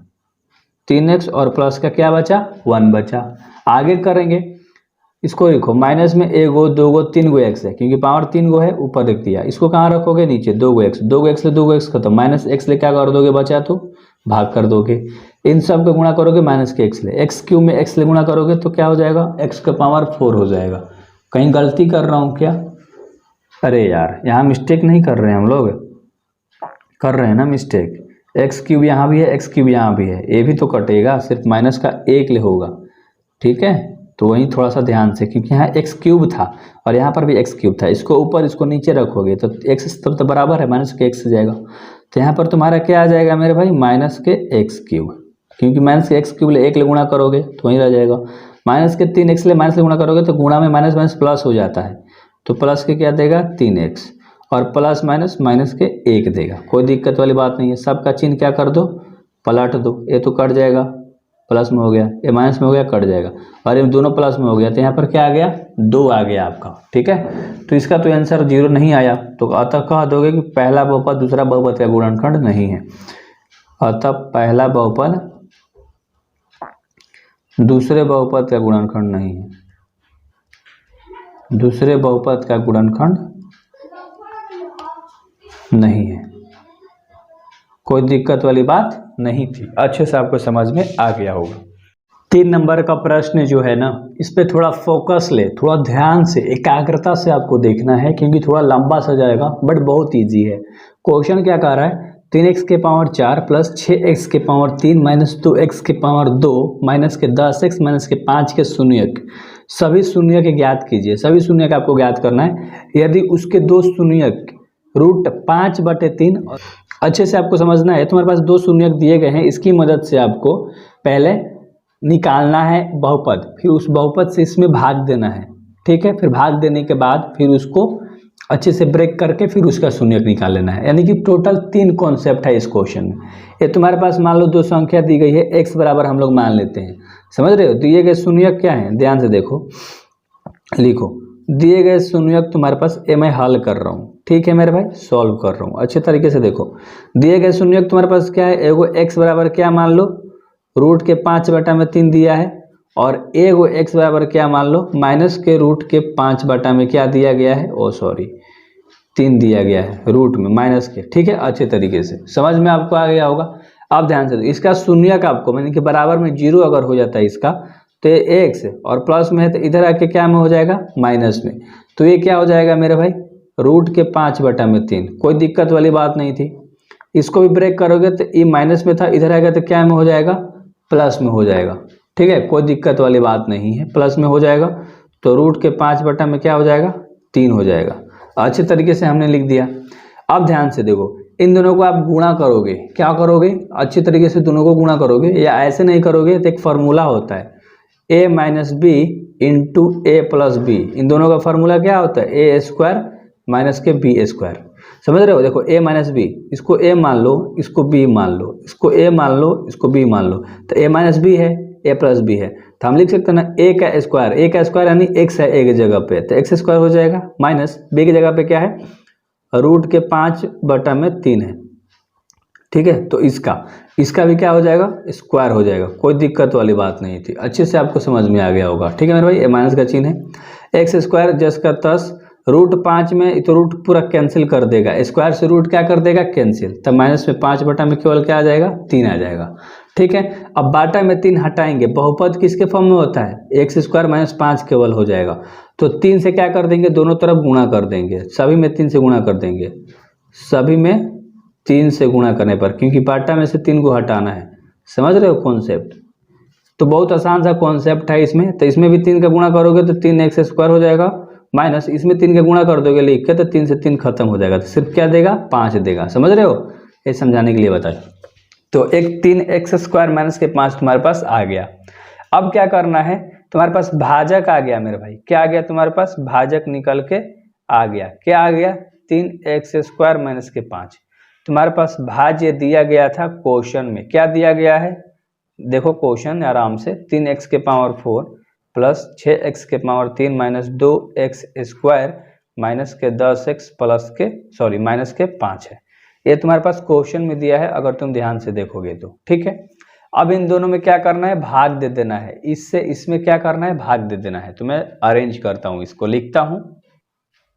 3x और प्लस का क्या बचा, 1 बचा। आगे करेंगे, इसको लिखो माइनस में 1 गो 2 गो 3 गो x है, क्योंकि पावर 3 गो है, ऊपर लिख दिया। इसको कहाँ रखोगे, नीचे। 2 गो x, 2 गो x से 2 गो x खत्म, माइनस x ले क्या कर दोगे, बचा तो भाग कर दोगे। इन सब को गुणा करोगे माइनस के x ले, x क्यूब में x ले गुणा करोगे तो क्या हो जाएगा, x का पावर 4 हो जाएगा। कहीं गलती कर रहा हूँ क्या, अरे यार यहाँ मिस्टेक नहीं कर रहे हैं हम लोग, कर रहे हैं ना मिस्टेक। एक्स क्यूब यहाँ भी है, एक्स क्यूब यहाँ भी है, ये भी तो कटेगा, सिर्फ माइनस का 1 ले होगा। ठीक है, तो वहीं थोड़ा सा ध्यान से, क्योंकि यहाँ एक्स क्यूब था और यहाँ पर भी एक्स क्यूब था। इसको ऊपर इसको नीचे रखोगे तो एक्स तब तो बराबर है, माइनस के एक्स से जाएगा। तो यहाँ पर तुम्हारा क्या आ जाएगा मेरे भाई, माइनस के एक्स क्यूब, क्योंकि माइनस के एक्स क्यूब ले 1 ले गुणा करोगे तो वहीं रह जाएगा। माइनस के 3x ले माइनस ले गुणा करोगे तो गुणा में माइनस माइनस प्लस हो जाता है, तो प्लस के क्या देगा, 3x, और प्लस माइनस माइनस के 1 देगा। कोई दिक्कत वाली बात नहीं है। सबका चिन्ह क्या कर दो, पलट दो। ये तो कट जाएगा, प्लस में हो गया, ये माइनस में हो गया, कट जाएगा, और ये दोनों प्लस में हो गया, तो यहाँ पर क्या आ गया, 2 आ गया आपका। ठीक है, तो इसका तो आंसर 0 नहीं आया, तो अतः कह दोगे कि पहला बहुपद दूसरा बहुपद का गुणनखंड नहीं है। अतः पहला बहुपद दूसरे बहुपद का गुणनखंड नहीं है, दूसरे बहुपद का गुणनखंड नहीं है। कोई दिक्कत वाली बात नहीं थी, अच्छे से आपको समझ में आ गया होगा। 3 नंबर का प्रश्न जो है ना, इस पे थोड़ा फोकस ले, थोड़ा ध्यान से एकाग्रता से आपको देखना है, क्योंकि थोड़ा लंबा सा जाएगा, बट बहुत इजी है। क्वेश्चन क्या कह रहा है, 3x के पावर 4 प्लस 6x के पावर 3 माइनस 2x के पावर 2 माइनस के 10x माइनस के 5 के शून्यक, सभी शून्यक ज्ञात कीजिए। सभी शून्यक आपको ज्ञात करना है। यदि उसके 2 शून्यक रूट 5/3, अच्छे से आपको समझना है। तुम्हारे पास 2 शून्यक दिए गए हैं, इसकी मदद से आपको पहले निकालना है बहुपद, फिर उस बहुपद से इसमें भाग देना है। ठीक है, फिर भाग देने के बाद फिर उसको अच्छे से ब्रेक करके फिर उसका शून्यक निकाल लेना है। यानी कि टोटल 3 कॉन्सेप्ट है इस क्वेश्चन में। ये तुम्हारे पास मान लो 2 संख्या दी गई है, x बराबर हम लोग मान लेते हैं, समझ रहे हो। दिए गए शून्यक क्या है, ध्यान से देखो, लिखो दिए गए शून्यक तुम्हारे पास, ये मैं हल कर रहा हूँ। ठीक है मेरे भाई, सॉल्व कर रहा हूँ अच्छे तरीके से। देखो दिए गए शून्यक तुम्हारे पास क्या है, एगो x बराबर क्या मान लो, रूट के 5/3 दिया है, और एगो x बराबर क्या मान लो, माइनस के रूट के 5/में क्या दिया गया है, 3 दिया गया है रूट में माइनस के। ठीक है, अच्छे तरीके से समझ में आपको आ गया होगा। अब ध्यान से इसका शून्यक आपको, मैंने कि बराबर में 0 अगर हो जाता है इसका, तो ये x और प्लस में है तो इधर आके क्या में हो जाएगा, माइनस में। तो ये क्या हो जाएगा मेरे भाई, रूट के 5/3। कोई दिक्कत वाली बात नहीं थी। इसको भी ब्रेक करोगे तो ये माइनस में था, इधर आएगा तो क्या में हो जाएगा, प्लस में हो जाएगा। ठीक है, कोई दिक्कत वाली बात नहीं है, प्लस में हो जाएगा। तो रूट के 5 में क्या हो जाएगा, 3 हो जाएगा। अच्छे तरीके से हमने लिख दिया। अब ध्यान से देखो, इन दोनों को आप गुणा करोगे, क्या करोगे, अच्छे तरीके से दोनों को गुणा करोगे, या ऐसे नहीं करोगे तो एक फार्मूला होता है, a minus B into A plus B. इन दोनों का फार्मूला क्या होता है, ए स्क्वायर माइनस के बी स्क्वायर। समझ रहे हो, देखो a माइनस बी, इसको a मान लो, इसको b मान लो, इसको a मान लो, इसको b मान लो, तो a माइनस बी है, a प्लस बी है, तो हम लिख सकते हैं ना a का स्क्वायर यानी x है a की जगह पे, तो x स्क्वायर हो जाएगा, माइनस b की जगह पे क्या है, रूट के 5/3 है, ठीक है। तो इसका भी क्या हो जाएगा, स्क्वायर हो जाएगा, कोई दिक्कत वाली बात नहीं थी, अच्छे से आपको समझ में आ गया होगा। ठीक है मेरे भाई, ये माइनस का चिन्ह है। एक्स स्क्वायर जस का तस, रूट 5 में तो रूट पूरा कैंसिल कर देगा, स्क्वायर से रूट क्या कर देगा, कैंसिल, तब माइनस में 5 बटा में केवल क्या आ जाएगा, 3 आ जाएगा। ठीक है, अब बाटा में 3 हटाएंगे, बहुपद किसके फॉर्म में होता है, एक्स स्क्वायर माइनस 5 केवल हो जाएगा। तो 3 से क्या कर देंगे, दोनों तरफ गुणा कर देंगे, सभी में 3 से गुणा कर देंगे, सभी में 3 से गुणा करने पर, क्योंकि बाटा में से 3 को हटाना है। समझ रहे हो कॉन्सेप्ट, तो बहुत आसान सा कॉन्सेप्ट है इसमें। तो इसमें भी 3 का गुणा करोगे तो 3 एक्स स्क्वायर हो जाएगा, माइनस इसमें 3 का गुणा कर दोगे लिख के तो 3 से 3 खत्म हो जाएगा, तो सिर्फ क्या देगा, 5 देगा। समझ रहे हो, ये समझाने के लिए बताया। तो एक 3 एक्स स्क्वायर माइनस के 5 तुम्हारे पास आ गया। अब क्या करना है, तुम्हारे पास भाजक आ गया मेरे भाई, क्या आ गया तुम्हारे पास, भाजक निकल के आ गया, क्या आ गया, 3 एक्स स्क्वायर माइनस के 5। तुम्हारे पास भाज्य दिया गया था क्वेश्चन में, क्या दिया गया है, देखो क्वेश्चन आराम से, 3 एक्स के पावर 4 प्लस 6 एक्स के power 3 minus 2 x square minus के 10 एक्स प्लस के माइनस के 5 है। ये तुम्हारे पास क्वेश्चन में दिया है, अगर तुम ध्यान से देखोगे तो। ठीक है, अब इन दोनों में क्या करना है, भाग दे देना है, इससे इसमें क्या करना है, भाग दे देना है। तो मैं अरेंज करता हूँ, इसको लिखता हूँ।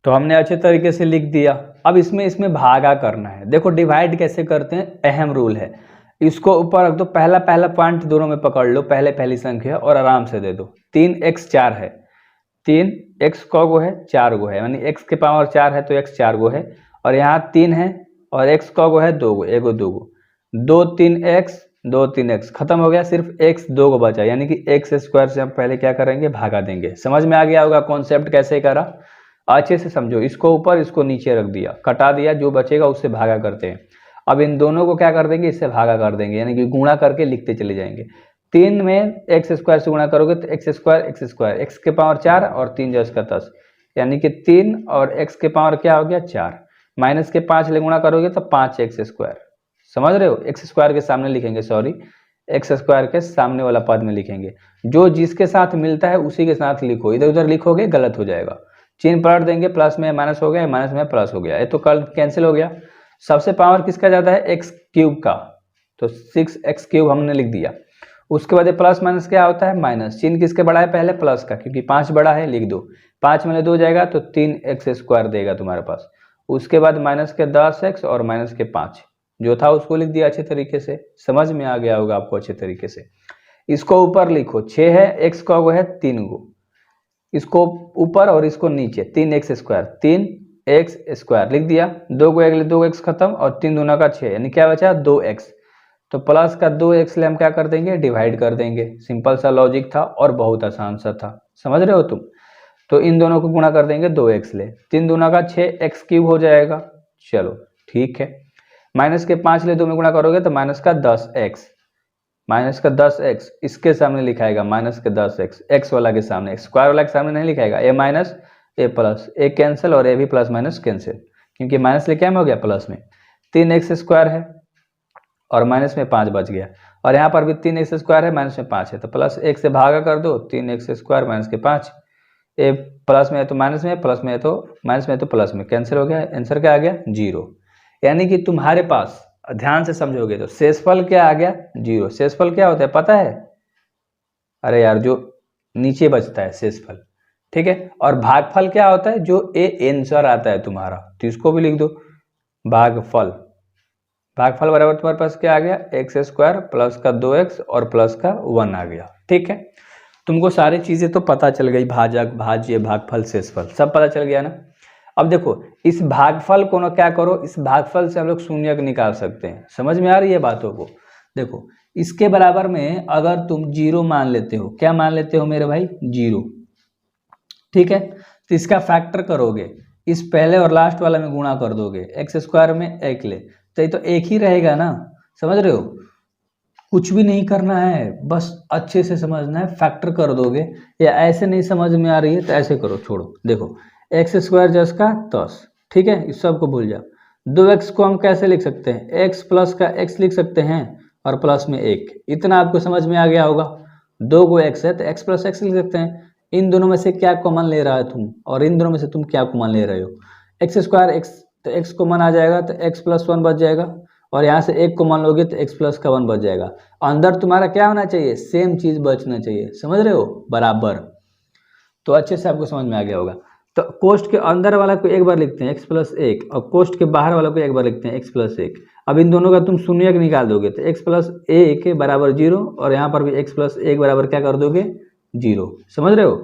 तो हमने अच्छे तरीके से लिख दिया। अब इसमें भागा करना है। देखो डिवाइड कैसे करते हैं, अहम रूल है, इसको ऊपर रख दो, पहला पॉइंट दोनों में पकड़ लो, पहली संख्या, और आराम से दे दो। 3x 4 है, 3x को गो है, 4 गो है, यानी x के पावर 4 है तो x 4 गो है, और यहाँ 3 है और x को गो है 2 गो, एगो 2 गो, 2 3x खत्म हो गया, सिर्फ x 2 गो बचा, यानी कि x स्क्वायर से हम पहले क्या करेंगे, भागा देंगे। समझ में आ गया होगा कॉन्सेप्ट कैसे करा, अच्छे से समझो। इसको ऊपर इसको नीचे रख दिया, कटा दिया, जो बचेगा उससे भागा करते हैं। अब इन दोनों को क्या कर देंगे, इससे भागा कर देंगे, यानी कि गुणा करके लिखते चले जाएंगे। 3 में एक्स स्क्वायर से गुणा करोगे तो एक्स स्क्वायर एक्स के पावर 4 और 3 जस का 10, यानी कि 3 और एक्स के पावर क्या हो गया, 4, माइनस के 5 ले गुणा करोगे तो 5 एक्स स्क्वायर। समझ रहे हो, एक्स स्क्वायर के सामने लिखेंगे, एक्स स्क्वायर के सामने वाला पद में लिखेंगे, जो जिसके साथ मिलता है उसी के साथ लिखो, इधर उधर लिखोगे गलत हो जाएगा। चिन्ह पलट देंगे, प्लस में माइनस हो गया, माइनस में प्लस हो गया, ये तो कल कैंसिल हो गया। सबसे पावर किसका ज़्यादा है, एक्स क्यूब का, तो 6x क्यूब हमने लिख दिया। उसके बाद प्लस माइनस क्या होता है, माइनस, चिन्ह किसके बड़ा है, पहले प्लस का, क्योंकि 5 बड़ा है, लिख दो, 5 में 2 जाएगा तो 3x स्क्वायर देगा तुम्हारे पास। उसके बाद माइनस के 10x और माइनस के 5 जो था उसको लिख दिया अच्छे तरीके से। समझ में आ गया होगा आपको अच्छे तरीके से। इसको ऊपर लिखो, 6 है, x का गो है 3 गो, इसको ऊपर और इसको नीचे, 3x स्क्वायर, 3x स्क्वायर लिख दिया, 2 गो अगले 2x खत्म, और 3 दूना का 6, यानी क्या बचा, 2x। तो प्लस का 2x ले हम क्या कर देंगे, डिवाइड कर देंगे। सिंपल सा लॉजिक था और बहुत आसान सा था, समझ रहे हो तुम। तो इन दोनों को गुणा कर देंगे, 2x ले, 3 दूना का 6x क्यूब हो जाएगा। चलो ठीक है, माइनस के 5 ले 2 में गुणा करोगे तो माइनस का 10x, इसके सामने लिखाएगा माइनस के 10x, x वाला के सामने, स्क्वायर वाला के सामने नहीं लिखाएगा, a minus a plus, a cancel और a भी प्लस माइनस कैंसिल, क्योंकि माइनस लेके हो गया प्लस में। 3x स्क्वायर है और माइनस में 5 बच गया, और यहाँ पर भी 3x स्क्वायर है, माइनस में 5 है, तो प्लस 1 से भागा कर दो, 3x स्क्वायर माइनस के 5, ए प्लस में है तो माइनस में, प्लस में है तो माइनस में है तो प्लस में, कैंसिल हो गया, आंसर क्या आ गया, 0। यानी कि तुम्हारे पास ध्यान से समझोगे तो शेषफल क्या आ गया, 0। शेषफल क्या होता है पता है, अरे यार जो नीचे बचता है शेषफल, ठीक है। और भागफल क्या होता है, जो आंसर आता है तुम्हारा, तो इसको भी लिख दो, भागफल बराबर तुम्हारे पास क्या आ गया, एक्स स्क्वायर प्लस का 2x और प्लस का 1 आ गया। ठीक है, तुमको सारी चीजें तो पता चल गई, भाजक, भाज्य, भागफल, शेषफल सब पता चल गया ना। अब देखो इस भागफल को ना क्या करो, इस भागफल से हम लोग शून्यक निकाल सकते हैं। समझ में आ रही है बातों को। देखो इसके बराबर में अगर तुम 0 मान लेते हो, क्या मान लेते हो मेरे भाई, 0, ठीक है। तो इसका फैक्टर करोगे, इस पहले और लास्ट वाला में गुणा कर दोगे, एक्स स्क्वायर में 1 ले, तो ये तो 1 ही रहेगा ना। समझ रहे हो, कुछ भी नहीं करना है, बस अच्छे से समझना है, फैक्टर कर दोगे। या ऐसे नहीं समझ में आ रही है तो ऐसे करो, छोड़ो। देखो एक्स स्क्वायर जस का 10, ठीक है, इस सब को भूल जाओ। 2x को हम कैसे लिख सकते हैं, x प्लस का x लिख सकते हैं और प्लस में 1, इतना आपको समझ में आ गया होगा। 2 को x है तो x प्लस x लिख सकते हैं। इन दोनों में से क्या कॉमन ले रहा है तुम, और इन दोनों में से तुम क्या कॉमन ले रहे हो, एक्स स्क्वायर x, तो x कॉमन आ जाएगा तो x प्लस 1 बच जाएगा, और यहाँ से 1 कॉमन लोगे तो x प्लस का 1 बच जाएगा। अंदर तुम्हारा क्या होना चाहिए, सेम चीज़ बचना चाहिए, समझ रहे हो, बराबर। तो अच्छे से आपको समझ में आ गया होगा। तो कोष्ठ के अंदर वाला को एक बार लिखते हैं x प्लस 1 और कोष्ठ के बाहर वाला को एक बार लिखते हैं x प्लस 1। अब इन दोनों का तुम शून्यक निकाल दोगे तो x प्लस 1 बराबर 0 और यहाँ पर भी x प्लस 1 बराबर क्या कर दोगे, 0। समझ रहे हो।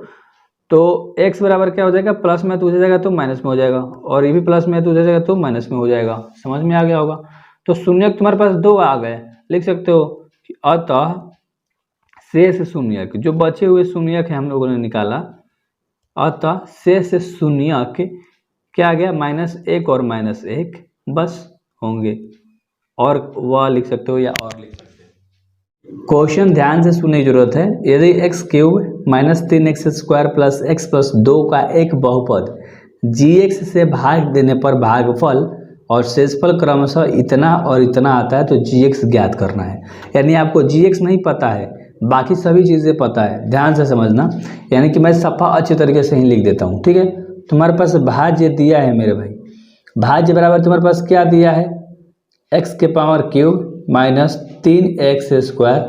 तो x बराबर क्या हो जाएगा, प्लस में तो हो जाएगा तो माइनस में हो जाएगा, और ये भी प्लस में तो हो जाएगा तो माइनस में हो जाएगा। समझ में आ गया होगा। तो शून्यक तुम्हारे पास 2 आ गए, लिख सकते हो कि अतः शेष शून्यक, जो बचे हुए शून्यक है हम लोगों ने निकाला, अतः शेष शून्यक क्या आ गया, -1 और -1 बस होंगे, और वह लिख सकते हो या और लिख सकते हो। क्वेश्चन ध्यान से सुनने की जरूरत है। यदि x cube -3x square plus x plus 2 का एक बहुपद gx से भाग देने पर भागफल और शेषफल क्रमशः इतना और इतना आता है तो gx ज्ञात करना है। यानी आपको gx नहीं पता है, बाकी सभी चीज़ें पता है, ध्यान से समझना। यानी कि मैं सफ़ा अच्छे तरीके से ही लिख देता हूँ, ठीक है। तुम्हारे पास भाज्य दिया है मेरे भाई, भाज्य बराबर तुम्हारे पास क्या दिया है, x के power cube -3x square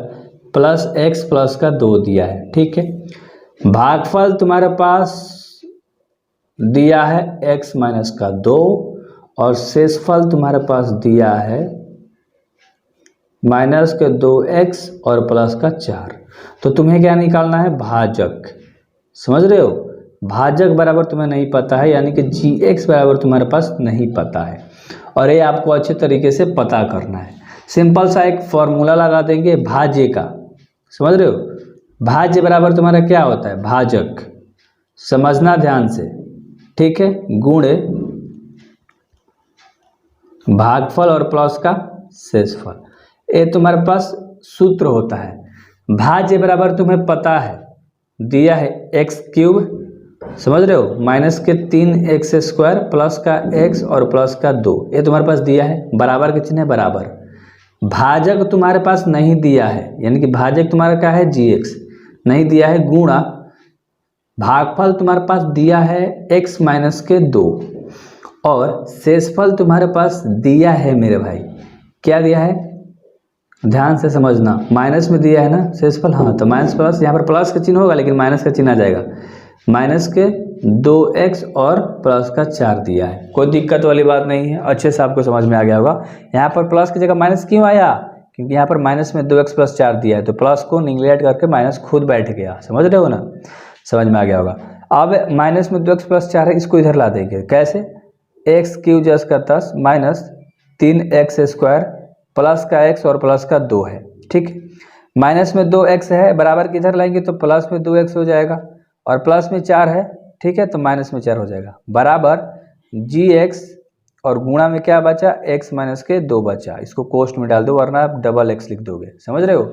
plus x plus का 2 दिया है, ठीक है। भागफल तुम्हारे पास दिया है x माइनस का 2 और शेषफल तुम्हारे पास दिया है माइनस के 2x और प्लस का 4। तो तुम्हें क्या निकालना है, भाजक। समझ रहे हो, भाजक बराबर तुम्हें नहीं पता है, यानी कि gx बराबर तुम्हारे पास नहीं पता है, और ये आपको अच्छे तरीके से पता करना है। सिंपल सा एक फॉर्मूला लगा देंगे भाज्य का, समझ रहे हो। भाज्य बराबर तुम्हारा क्या होता है, भाजक, समझना ध्यान से, ठीक है, गुणे भागफल और प्लस का शेषफल, ये तुम्हारे पास सूत्र होता है। भाज्य बराबर तुम्हें पता है, दिया है x क्यूब, समझ रहे हो, माइनस के 3x स्क्वायर प्लस का x और प्लस का 2, ये तुम्हारे पास दिया है। बराबर के चिन्ह है, बराबर। भाजक तुम्हारे पास नहीं दिया है, यानी कि भाजक तुम्हारा क्या है, gx नहीं दिया है, गुणा भागफल तुम्हारे पास दिया है x माइनस के 2 और शेषफल तुम्हारे पास दिया है मेरे भाई, क्या दिया है, ध्यान से समझना, माइनस में दिया है ना शेषफल, हाँ, तो माइनस प्लस, यहाँ पर प्लस का चिन्ह होगा लेकिन माइनस का चिन्ह आ जाएगा, माइनस के 2x और प्लस का 4 दिया है। कोई दिक्कत वाली बात नहीं है, अच्छे से आपको समझ में आ गया होगा। यहाँ पर प्लस की जगह माइनस क्यों आया, क्योंकि यहाँ पर माइनस में 2x प्लस 4 दिया है, तो प्लस को निगलेक्ट करके माइनस खुद बैठ गया, समझ रहे हो ना, समझ में आ गया होगा। अब माइनस में 2x प्लस 4 है, इसको इधर ला देंगे, कैसे, x क्यू जस का 10 माइनस 3x स्क्वायर प्लस का x और प्लस का 2 है, ठीक। माइनस में 2x है, बराबर किधर लाएंगे तो प्लस में 2x हो जाएगा, और प्लस में 4 है, ठीक है, तो माइनस में 4 हो जाएगा, बराबर gx और गुणा में क्या बचा, x माइनस के 2 बचा, इसको कोष्ठ में डाल दो वरना आप डबल x लिख दोगे, समझ रहे हो।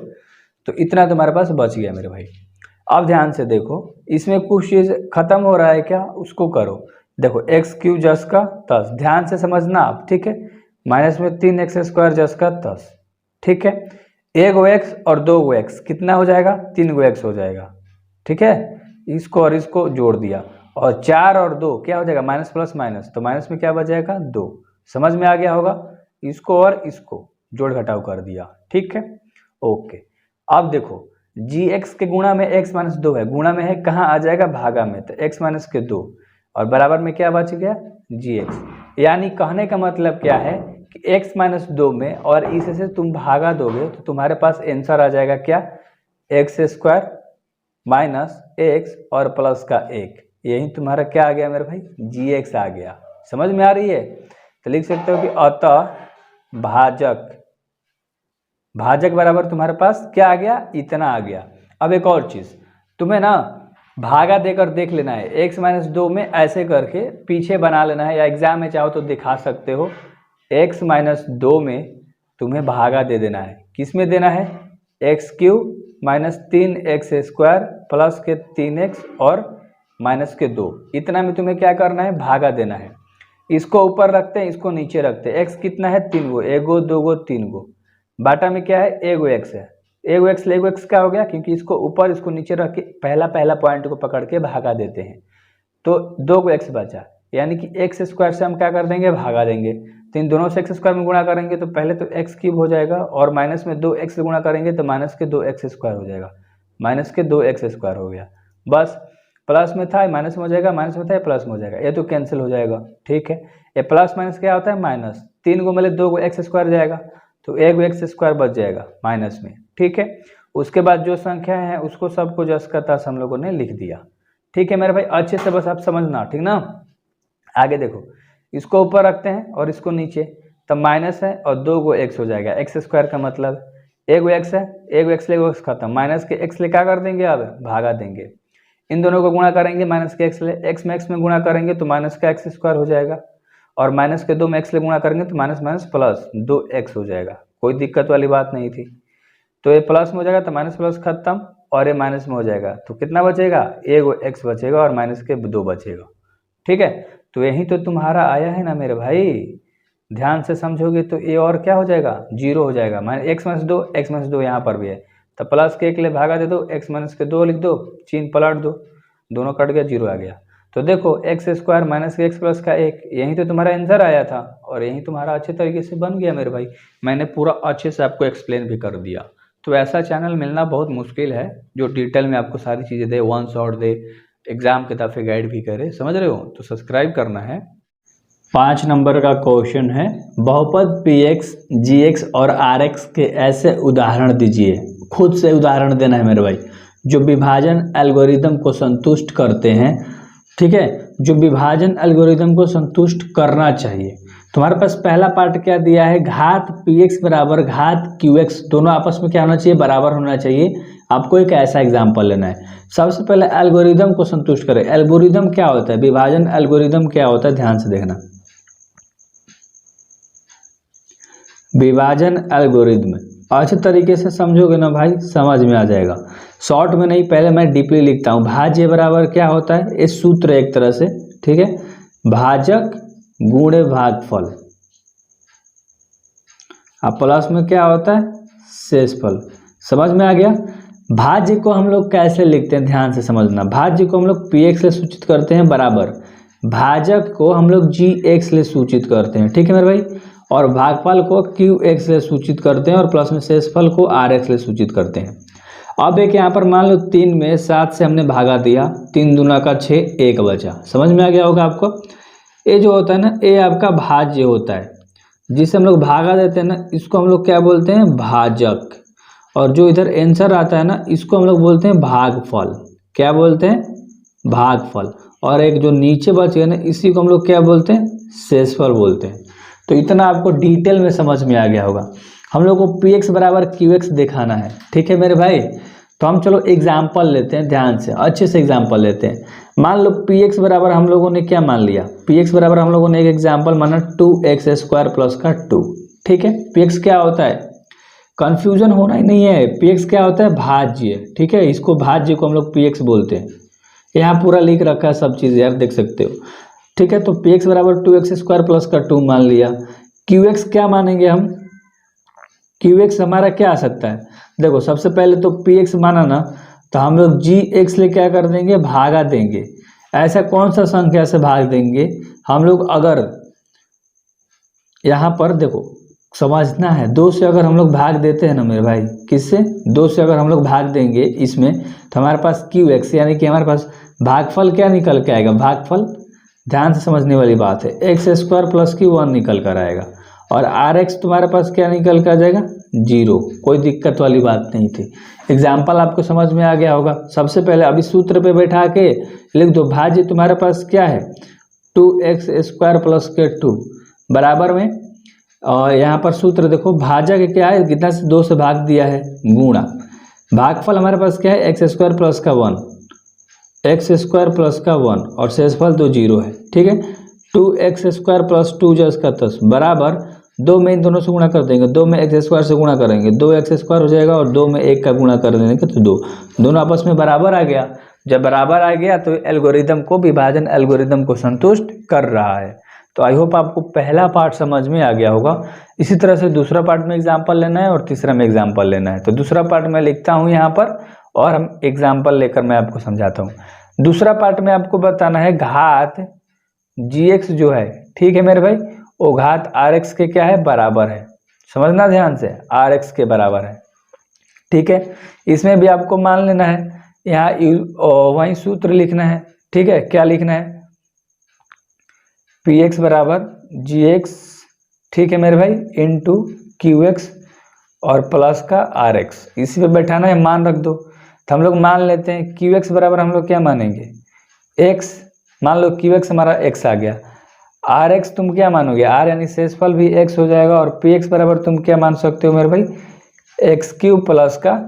तो इतना तुम्हारे पास बच गया मेरे भाई। अब ध्यान से देखो, इसमें कुछ चीज़ खत्म हो रहा है क्या, उसको करो। देखो x क्यू जस का 10, ध्यान से समझना आप, ठीक है, माइनस में 3x स्क्वायर जस का 10, ठीक है, 1 x और 2 x कितना हो जाएगा, 3 x हो जाएगा, ठीक है, इसको और इसको जोड़ दिया, और 4 और 2 क्या हो जाएगा, माइनस प्लस माइनस, तो माइनस में क्या बच जाएगा, 2। समझ में आ गया होगा, इसको और इसको जोड़ घटाव कर दिया, ठीक है, ओके। अब देखो gx के गुणा में x माइनस 2 है, गुणा में है, कहाँ आ जाएगा, भागा में, तो x माइनस के 2 और बराबर में क्या बच गया, gx। यानी कहने का मतलब क्या है कि x माइनस 2 में और इससे तुम भागा दोगे तो तुम्हारे पास आंसर आ जाएगा क्या, x स्क्वायर माइनस x और प्लस का 1, यही तुम्हारा क्या आ गया मेरे भाई, gx आ गया। समझ में आ रही है, तो लिख सकते हो कि अतः भाजक, भाजक बराबर तुम्हारे पास क्या आ गया, इतना आ गया। अब एक और चीज़ तुम्हें ना भागा देकर देख लेना है, x माइनस 2 में ऐसे करके पीछे बना लेना है, या एग्जाम में चाहो तो दिखा सकते हो, x माइनस 2 में तुम्हें भागा दे देना है, किस में देना है, x Q minus 3x square plus के 3x और माइनस के 2, इतना में तुम्हें क्या करना है, भागा देना है। इसको ऊपर रखते हैं, इसको नीचे रखते हैं, x कितना है, 3 गो, 1 गो 2 गो 3 गो, बाटा में क्या है, 1 गो x है, 1 गो x ले 1 गो x क्या हो गया, क्योंकि इसको ऊपर इसको नीचे रख के पहला पॉइंट को पकड़ के भागा देते हैं, तो 2 गो x बचा, यानी कि x स्क्वायर से हम क्या कर देंगे, भागा देंगे, तो इन दोनों से एक्स स्क्वायर में गुणा करेंगे तो पहले तो एक्स क्यूब हो जाएगा, और माइनस में 2x से गुणा करेंगे तो माइनस के 2x स्क्वायर हो जाएगा, माइनस के 2x स्क्वायर हो गया। बस प्लस में था माइनस में हो जाएगा, माइनस में था प्लस में हो जाएगा, ये तो कैंसिल हो जाएगा। ठीक है, ये प्लस माइनस क्या होता है माइनस, 3 को मिले 2 को एक्स स्क्वायर जाएगा, तो 1 एक्स स्क्वायर बच जाएगा माइनस में। ठीक है, उसके बाद जो संख्या है उसको सबको जस का तस हम लोगों ने लिख दिया। ठीक है मेरे भाई, अच्छे से बस आप समझना, ठीक ना। आगे देखो, इसको ऊपर रखते हैं और इसको नीचे, तब माइनस है और 2 को एक्स हो जाएगा, एक्स स्क्वायर का मतलब 1 एक्स है, 1 एक्स ले एक्स खत्म, माइनस के एक्स ले क्या कर देंगे, अब भागा देंगे। इन दोनों को गुणा करेंगे माइनस के एक्स ले, एक्स में एक्स में गुणा करेंगे तो माइनस का एक्स स्क्वायर हो जाएगा, और माइनस के 2 में एक्स ले गुणा करेंगे तो माइनस माइनस प्लस 2x हो जाएगा, कोई दिक्कत वाली बात नहीं थी। तो ये प्लस में हो जाएगा तो माइनस प्लस खत्म, और ये माइनस में हो जाएगा तो कितना बचेगा, 1 एक्स बचेगा और माइनस के 2 बचेगा। ठीक है, तो यही तो तुम्हारा आया है ना मेरे भाई, ध्यान से समझोगे तो ये और क्या हो जाएगा, 0 हो जाएगा। Minus x minus 2, x minus 2 यहाँ पर भी है, तो प्लस के 1 ले भागा दे दो, एक्स माइनस के 2 लिख दो, चिन्ह पलट दो, दोनों कट गया, 0 आ गया। तो देखो एक्स स्क्वायर माइनस के एक्स प्लस का 1, यही तो तुम्हारा आंसर आया था, और यही तुम्हारा अच्छे तरीके से बन गया मेरे भाई। मैंने पूरा अच्छे से आपको एक्सप्लेन भी कर दिया। तो ऐसा चैनल मिलना बहुत मुश्किल है जो डिटेल में आपको सारी चीज़ें दे, वन शॉट दे, एग्जाम के तरफ गाइड भी करे, समझ रहे हो, तो सब्सक्राइब करना है। 5 नंबर का क्वेश्चन है, बहुपद px, gx और rx के ऐसे उदाहरण दीजिए। खुद से उदाहरण देना है मेरे भाई, जो विभाजन एल्गोरिदम को संतुष्ट करते हैं। ठीक है, जो विभाजन एल्गोरिदम को संतुष्ट करना चाहिए। तुम्हारे पास पहला पार्ट क्या दिया है, घात px बराबर घात qx, दोनों आपस में क्या होना चाहिए, बराबर होना चाहिए। आपको एक ऐसा एग्जाम्पल लेना है। सबसे पहले एल्गोरिदम को संतुष्ट करें। एल्गोरिदम क्या होता है, विभाजन एल्गोरिदम क्या होता है, ध्यान से देखना। विभाजन एल्गोरिदम अच्छे तरीके से समझोगे ना भाई, समझ में आ जाएगा। शॉर्ट में नहीं, पहले मैं डीपली लिखता हूँ। भाज्य बराबर क्या होता है, ये सूत्र एक तरह से, ठीक है, भाजक गुणे भागफल, अब प्लस में क्या होता है, शेषफल। समझ में आ गया। भाज्य को हम लोग कैसे लिखते हैं, ध्यान से समझना। भाज्य को हम लोग px से सूचित करते हैं बराबर, भाजक को हम लोग gx से सूचित करते हैं, ठीक है मेरे भाई, और भागफल को qx से सूचित करते हैं, और प्लस में शेषफल को rx से सूचित करते हैं। अब एक यहाँ पर मान लो 3 में 7 से हमने भागा दिया, 3 दूना का 6, 1 बचा। समझ में आ गया होगा आपको। ये जो होता है ना, ये आपका भाज्य होता है, जिसे हम लोग भागा देते हैं ना, इसको हम लोग क्या बोलते हैं, भाजक। और जो इधर आंसर आता है ना, इसको हम लोग बोलते हैं भागफल। क्या बोलते हैं, भागफल। और एक जो नीचे बच गया ना, इसी को हम लोग क्या बोलते हैं, शेषफल बोलते हैं। तो इतना आपको डिटेल में समझ में आ गया होगा। हम लोग को px बराबर qx दिखाना है, ठीक है मेरे भाई। तो हम चलो एग्जाम्पल लेते हैं, ध्यान से अच्छे से एग्जाम्पल लेते हैं। मान लो px बराबर हम लोगों ने क्या मान लिया, px बराबर हम लोगों ने एक एग्जाम्पल माना 2x स्क्वायर प्लस का 2, ठीक है। px क्या होता है, कंफ्यूजन होना ही नहीं है, px क्या होता है, भाज्य, ठीक है। इसको भाज्य को हम लोग px बोलते हैं। यहाँ पूरा लिख रखा है सब चीज़ यार, देख सकते हो, ठीक है। तो px बराबर 2x स्क्वायर प्लस का 2 मान लिया। qx क्या मानेंगे हम, qx हमारा क्या आ सकता है, देखो सबसे पहले तो px माना ना, तो हम लोग gx ले क्या कर देंगे, भागा देंगे। ऐसा कौन सा संख्या से भाग देंगे हम लोग, अगर यहाँ पर देखो समझना है, 2 से अगर हम लोग भाग देते हैं ना मेरे भाई, किससे, 2 से अगर हम लोग भाग देंगे इसमें, तो हमारे पास qx यानी कि हमारे पास भागफल क्या निकल के आएगा, भागफल, ध्यान से समझने वाली बात है, एक्स स्क्वायर प्लस की 1 निकल कर आएगा, और rx तुम्हारे पास क्या निकल कर आ जाएगा, 0। कोई दिक्कत वाली बात नहीं थी। एग्जाम्पल आपको समझ में आ गया होगा। सबसे पहले अभी सूत्र पे बैठा के लिख दो, भाज्य तुम्हारे पास क्या है, 2x स्क्वायर प्लस के 2 बराबर में, और यहाँ पर सूत्र देखो, भाजक क्या है, कितना से 2 से भाग दिया है, गुणा, भागफल हमारे पास क्या है, एक्स स्क्वायर प्लस का 1, एक्स स्क्वायर प्लस का 1, और शेषफल तो 0 है, ठीक है। 2x स्क्वायर प्लस 2 जो इसका 10 बराबर 2 में इन दोनों से गुणा कर देंगे, 2 में एक्स स्क्वायर से गुणा करेंगे, 2x स्क्वायर हो जाएगा, और 2 में 1 का गुणा कर देंगे तो 2, दोनों आपस में बराबर आ गया। जब बराबर आ गया तो एल्गोरिदम को, विभाजन एल्गोरिदम को संतुष्ट कर रहा है। तो आई होप आपको पहला पार्ट समझ में आ गया होगा। इसी तरह से दूसरा पार्ट में एग्जाम्पल लेना है और तीसरा में एग्जाम्पल लेना है। तो दूसरा पार्ट मैं लिखता हूँ यहाँ पर, और हम एग्जाम्पल लेकर मैं आपको समझाता हूँ। दूसरा पार्ट में आपको बताना है घात gx जो है, ठीक है मेरे भाई, वो घात आर एक्स के क्या है, बराबर है। समझना ध्यान से, आर एक्स के बराबर है। ठीक है, इसमें भी आपको मान लेना है, यहाँ वही सूत्र लिखना है। ठीक है, क्या लिखना है, पी एक्स बराबर जी एक्स, ठीक है मेरे भाई, इंटू क्यू एक्स और प्लस का आर एक्स, इसी पे बैठाना है, मान रख दो। तो हम लोग मान लेते हैं क्यू एक्स बराबर हम लोग क्या मानेंगे, एक्स, मान लो क्यू एक्स हमारा एक्स आ गया, आर एक्स तुम क्या मानोगे, आर यानी शेषफल भी एक्स हो जाएगा, और पी एक्स बराबर तुम क्या मान सकते हो मेरे भाई, एक्स क्यूब प्लस का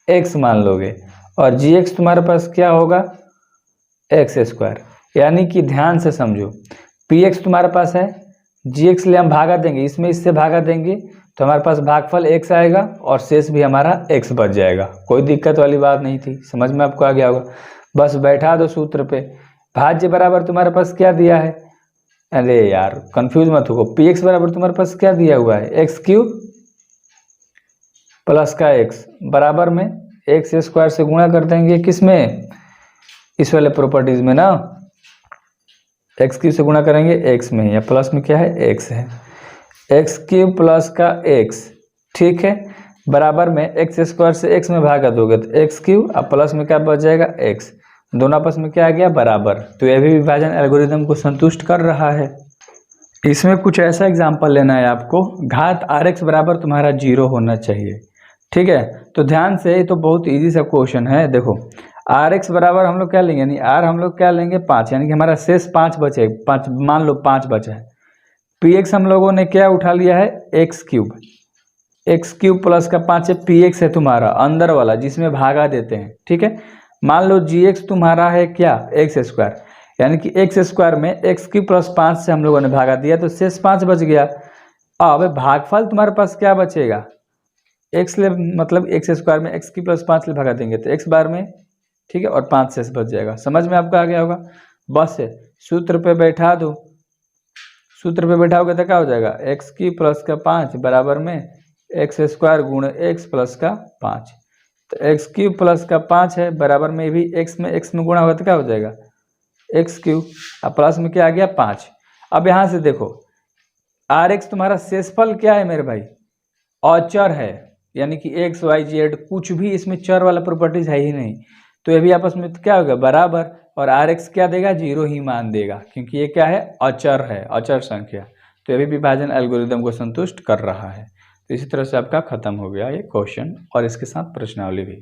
एक्स मान लोगे, और जी एक्स तुम्हारे पास क्या होगा, एक्स स्क्वायर। यानी कि ध्यान से समझो, पी एक्स तुम्हारे पास है, जी एक्स ले हम भागा देंगे, इसमें इससे भागा देंगे तो हमारे पास भागफल एक्स आएगा और शेष भी हमारा एक्स बच जाएगा। कोई दिक्कत वाली बात नहीं थी, समझ में आपको आ गया होगा। बस बैठा दो सूत्र पे, भाज्य बराबर तुम्हारे पास क्या दिया है, अरे यार कंफ्यूज मत हो, पी एक्स बराबर तुम्हारे पास क्या दिया हुआ है, एक्स क्यूब प्लस का एक्स बराबर में एक्स स्क्वायर से गुणा कर देंगे, किसमें, इस वाले प्रॉपर्टीज में ना, एक्स क्यूब से गुणा करेंगे एक्स में, या प्लस में क्या है, एक्स है, एक्स क्यूब प्लस का एक्स, ठीक है, बराबर में एक्स स्क्वायर से एक्स में भागा दोगे तो एक्स क्यूब, अब प्लस में क्या बच जाएगा, एक्स, दोनों आपस में क्या आ गया, बराबर। तो यह भी विभाजन एल्गोरिदम को संतुष्ट कर रहा है। इसमें कुछ ऐसा एग्जाम्पल लेना है आपको, घात आर एक्स बराबर तुम्हारा 0 होना चाहिए। ठीक है, तो ध्यान से, ये तो बहुत इजी सा क्वेश्चन है। देखो आर एक्स बराबर हम लोग क्या लेंगे, यानी आर हम लोग क्या लेंगे, 5, यानी कि हमारा शेष 5 बचे, 5 मान लो 5 बचा है। पी एक्स हम लोगों ने क्या उठा लिया है, एक्स क्यूब प्लस का 5 है, पी एक्स है तुम्हारा अंदर वाला जिसमें भागा देते हैं। ठीक है, मान लो जी एक्स तुम्हारा है क्या, एक्स स्क्वायर, यानी कि एक्स स्क्वायर में एक्स क्यूब प्लस 5 से हम लोगों ने भागा दिया तो शेष 5 बच गया। अब भागफल तुम्हारे पास क्या बचेगा, एक्स ले, मतलब एक्स स्क्वायर में एक्स की प्लस 5 ले भागा देंगे तो एक्स बार में, ठीक है, और 5 शेष बच जाएगा। समझ में आपको आ गया होगा। बस सूत्र पे बैठा दो, सूत्र पे बैठाओगे तो क्या हो जाएगा, एक्स की प्लस का 5 बराबर में एक्स स्क्वायर गुण एक्स प्लस का 5, तो एक्स क्यूब प्लस का 5 है बराबर में भी एक्स में गुणा होगा तो क्या हो जाएगा, एक्स क्यूब, अब प्लस में क्या आ गया, 5। अब यहाँ से देखो आर एक्स तुम्हारा शेषफल क्या है मेरे भाई, अचर है, यानी कि एक्स वाई जेड कुछ भी इसमें चर वाला प्रॉपर्टीज है ही नहीं, तो ये भी आपस में तो क्या होगा, बराबर, और आर एक्स क्या देगा, 0 ही मान देगा, क्योंकि ये क्या है, अचर है, अचर संख्या। तो ये भी विभाजन एल्गोरिदम को संतुष्ट कर रहा है। तो इसी तरह से आपका खत्म हो गया ये क्वेश्चन और इसके साथ प्रश्नावली भी।